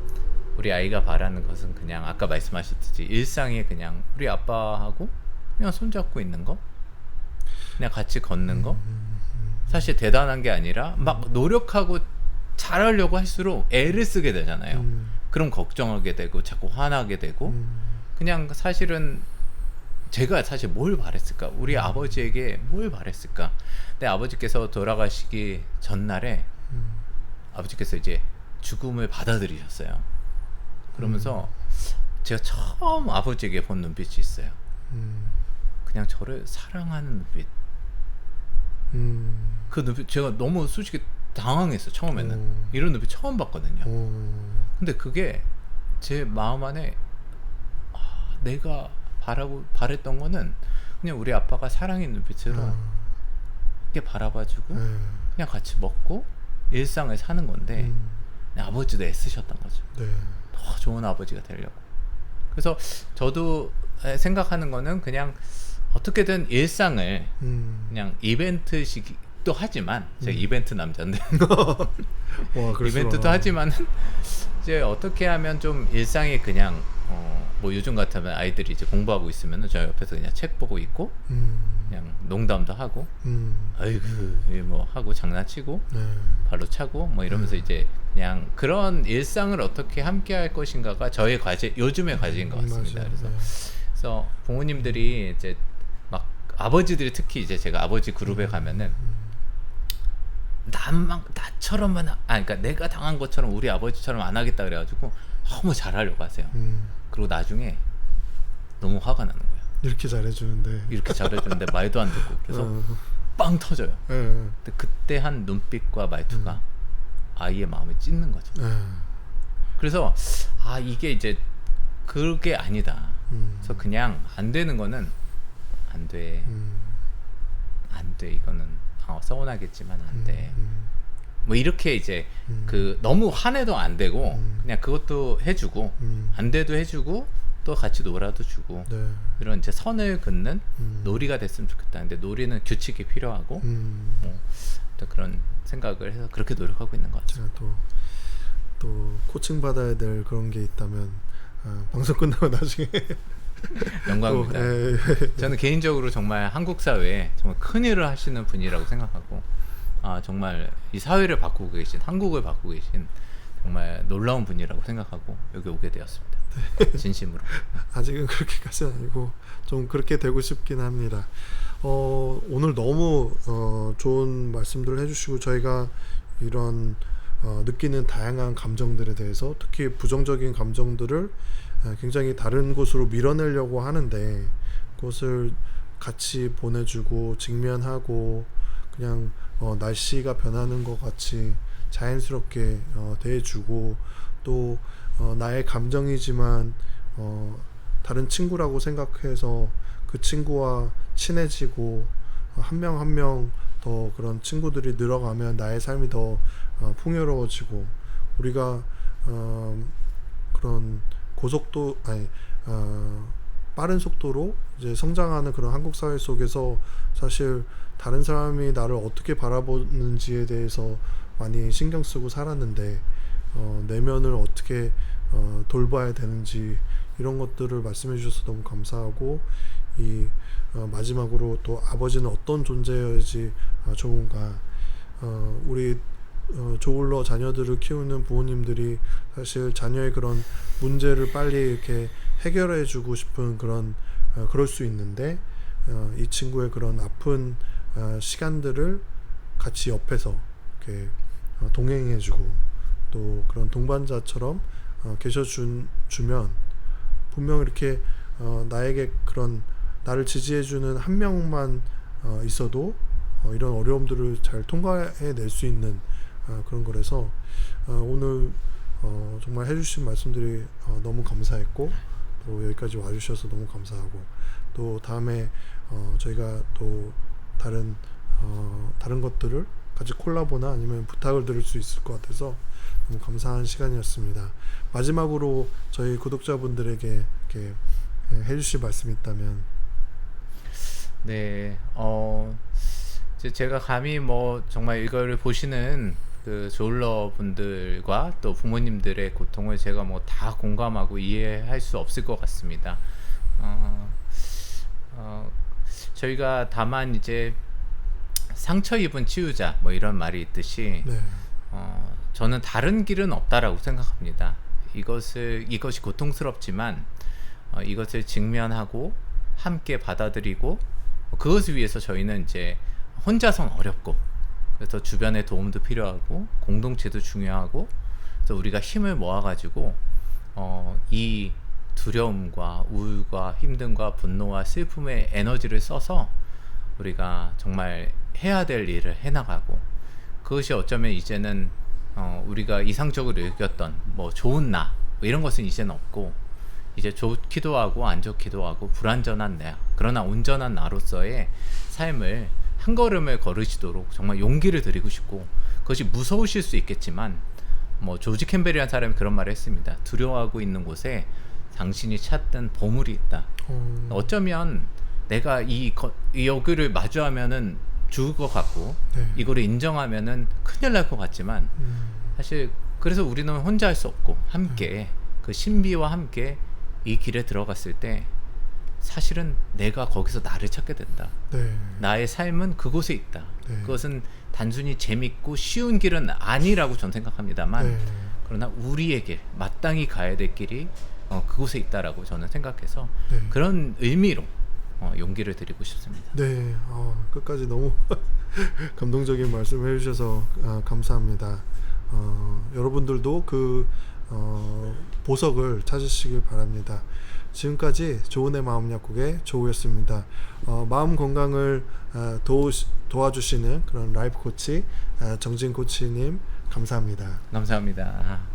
우리 아이가 바라는 것은 그냥 아까 말씀하셨듯이 일상에 그냥 우리 아빠하고 그냥 손잡고 있는 거, 그냥 같이 걷는 거. 사실 대단한 게 아니라 막 노력하고 잘하려고 할수록 애를 쓰게 되잖아요. 그럼 걱정하게 되고 자꾸 화나게 되고 그냥 사실은 제가 사실 뭘 바랬을까? 우리 아버지에게 뭘 바랬을까? 근데 아버지께서 돌아가시기 전날에 아버지께서 이제 죽음을 받아들이셨어요. 그러면서 제가 처음 아버지에게 본 눈빛이 있어요. 그냥 저를 사랑하는 눈빛. 그 눈빛 제가 너무 솔직히 당황했어요. 처음에는 이런 눈빛 처음 봤거든요. 근데 그게 제 마음 안에 내가 바랬던 거는 그냥 우리 아빠가 사랑의 눈빛으로 이렇게 바라봐주고 그냥 같이 먹고 일상을 사는 건데 아버지도 애쓰셨던 거죠. 더 좋은 아버지가 되려고. 그래서 저도 생각하는 거는 그냥 어떻게든 일상을 그냥 이벤트식도 하지만 제가 이벤트 남자인데 이벤트도 하지만 이제 어떻게 하면 좀 일상이 그냥 뭐 요즘 같으면 아이들이 이제 공부하고 있으면은 저 옆에서 그냥 책 보고 있고 그냥 농담도 하고 아이고 뭐 하고 장난치고 발로 차고 뭐 이러면서 이제 그냥 그런 일상을 어떻게 함께 할 것인가가 저의 요즘의 과제인 것 같습니다. 그래서 부모님들이 이제 막 아버지들이 특히 이제 제가 아버지 그룹에 가면은 나처럼만 그러니까 내가 당한 것처럼 우리 아버지처럼 안 하겠다 그래가지고 너무 잘하려고 하세요. 그리고 나중에 너무 화가 나는 거예요. 이렇게 잘해주는데 말도 안 듣고 그래서 빵 터져요. 예. 근데 그때 한 눈빛과 말투가 아이의 마음을 찢는 거죠. 예. 그래서 이게 이제 그게 아니다. 그래서 그냥 안 되는 거는 안 돼. 안 돼. 이거는 서운하겠지만 안 돼. 뭐 이렇게 이제 그 너무 화내도 안 되고 그냥 그것도 해주고 안 돼도 해주고 또 같이 놀아도 주고 네. 이런 이제 선을 긋는 놀이가 됐으면 좋겠다. 근데 놀이는 규칙이 필요하고 또 그런 생각을 해서 그렇게 노력하고 있는 것 같아요. 제가 또 코칭 받아야 될 그런 게 있다면 방송 끝나고 나중에 영광입니다. 저는 개인적으로 정말 한국 사회에 정말 큰 일을 하시는 분이라고 생각하고 정말 이 사회를 바꾸고 계신, 한국을 바꾸고 계신 정말 놀라운 분이라고 생각하고 여기 오게 되었습니다. 진심으로. 아직은 그렇게까지는 아니고 좀 그렇게 되고 싶긴 합니다. 오늘 너무 좋은 말씀들을 해주시고 저희가 이런 느끼는 다양한 감정들에 대해서 특히 부정적인 감정들을 굉장히 다른 곳으로 밀어내려고 하는데 그것을 같이 보내주고 직면하고 그냥 날씨가 변하는 것 같이 자연스럽게 대해주고 또 나의 감정이지만 다른 친구라고 생각해서 그 친구와 친해지고 한 명 한 명 더 그런 친구들이 늘어가면 나의 삶이 더 풍요로워지고 우리가 그런 고속도 빠른 속도로 이제 성장하는 그런 한국 사회 속에서 사실 다른 사람이 나를 어떻게 바라보는지에 대해서 많이 신경 쓰고 살았는데 내면을 어떻게 돌봐야 되는지 이런 것들을 말씀해 주셔서 너무 감사하고 마지막으로 또 아버지는 어떤 존재여야지 좋은가 우리 조울러 자녀들을 키우는 부모님들이 사실 자녀의 그런 문제를 빨리 이렇게 해결해 주고 싶은 그럴 수 있는데 이 친구의 그런 아픈 시간들을 같이 옆에서 이렇게 동행해 주고 또 그런 동반자처럼 계셔주면 분명 이렇게 나에게 그런 나를 지지해주는 한 명만 있어도 이런 어려움들을 잘 통과해낼 수 있는 그런 거라서 오늘 정말 해주신 말씀들이 너무 감사했고 또 여기까지 와주셔서 너무 감사하고 또 다음에 저희가 또 다른 것들을 같이 콜라보나 아니면 부탁을 드릴 수 있을 것 같아서 너무 감사한 시간이었습니다. 마지막으로 저희 구독자분들에게 이렇게 해주실 말씀이 있다면. 네, 제가 감히 뭐 정말 이거를 보시는 그 조울러 분들과 또 부모님들의 고통을 제가 뭐 다 공감하고 이해할 수 없을 것 같습니다. 저희가 다만 이제 상처 입은 치유자 뭐 이런 말이 있듯이 네. 저는 다른 길은 없다라고 생각합니다. 이것이 고통스럽지만 이것을 직면하고 함께 받아들이고 그것을 위해서 저희는 이제 혼자선 어렵고 그래서 주변의 도움도 필요하고 공동체도 중요하고 그래서 우리가 힘을 모아가지고 이 두려움과 우울과 힘듦과 분노와 슬픔의 에너지를 써서 우리가 정말 해야 될 일을 해나가고 그것이 어쩌면 이제는 우리가 이상적으로 여겼던 뭐 좋은 나 뭐 이런 것은 이제는 없고 이제 좋기도 하고 안 좋기도 하고 불완전한 나 그러나 온전한 나로서의 삶을 한 걸음을 걸으시도록 정말 용기를 드리고 싶고 그것이 무서우실 수 있겠지만 뭐 조지 캠벨이라는 사람이 그런 말을 했습니다. 두려워하고 있는 곳에 당신이 찾던 보물이 있다. 어쩌면 내가 여기를 마주하면은 죽을 것 같고 네. 이거를 인정하면은 큰일 날 것 같지만 사실 그래서 우리는 혼자 할 수 없고 함께 그 신비와 함께 이 길에 들어갔을 때 사실은 내가 거기서 나를 찾게 된다. 네. 나의 삶은 그곳에 있다. 네. 그것은 단순히 재밌고 쉬운 길은 아니라고 저는 생각합니다만 네. 그러나 우리에게 마땅히 가야 될 길이 그곳에 있다라고 저는 생각해서 네. 그런 의미로 용기를 드리고 싶습니다. 네, 끝까지 너무 감동적인 말씀을 해주셔서 감사합니다. 여러분들도 그 보석을 찾으시길 바랍니다. 지금까지 조은의 마음 약국의 조우였습니다. 마음 건강을 도와주시는 그런 라이프 코치 정진 코치님 감사합니다. 감사합니다.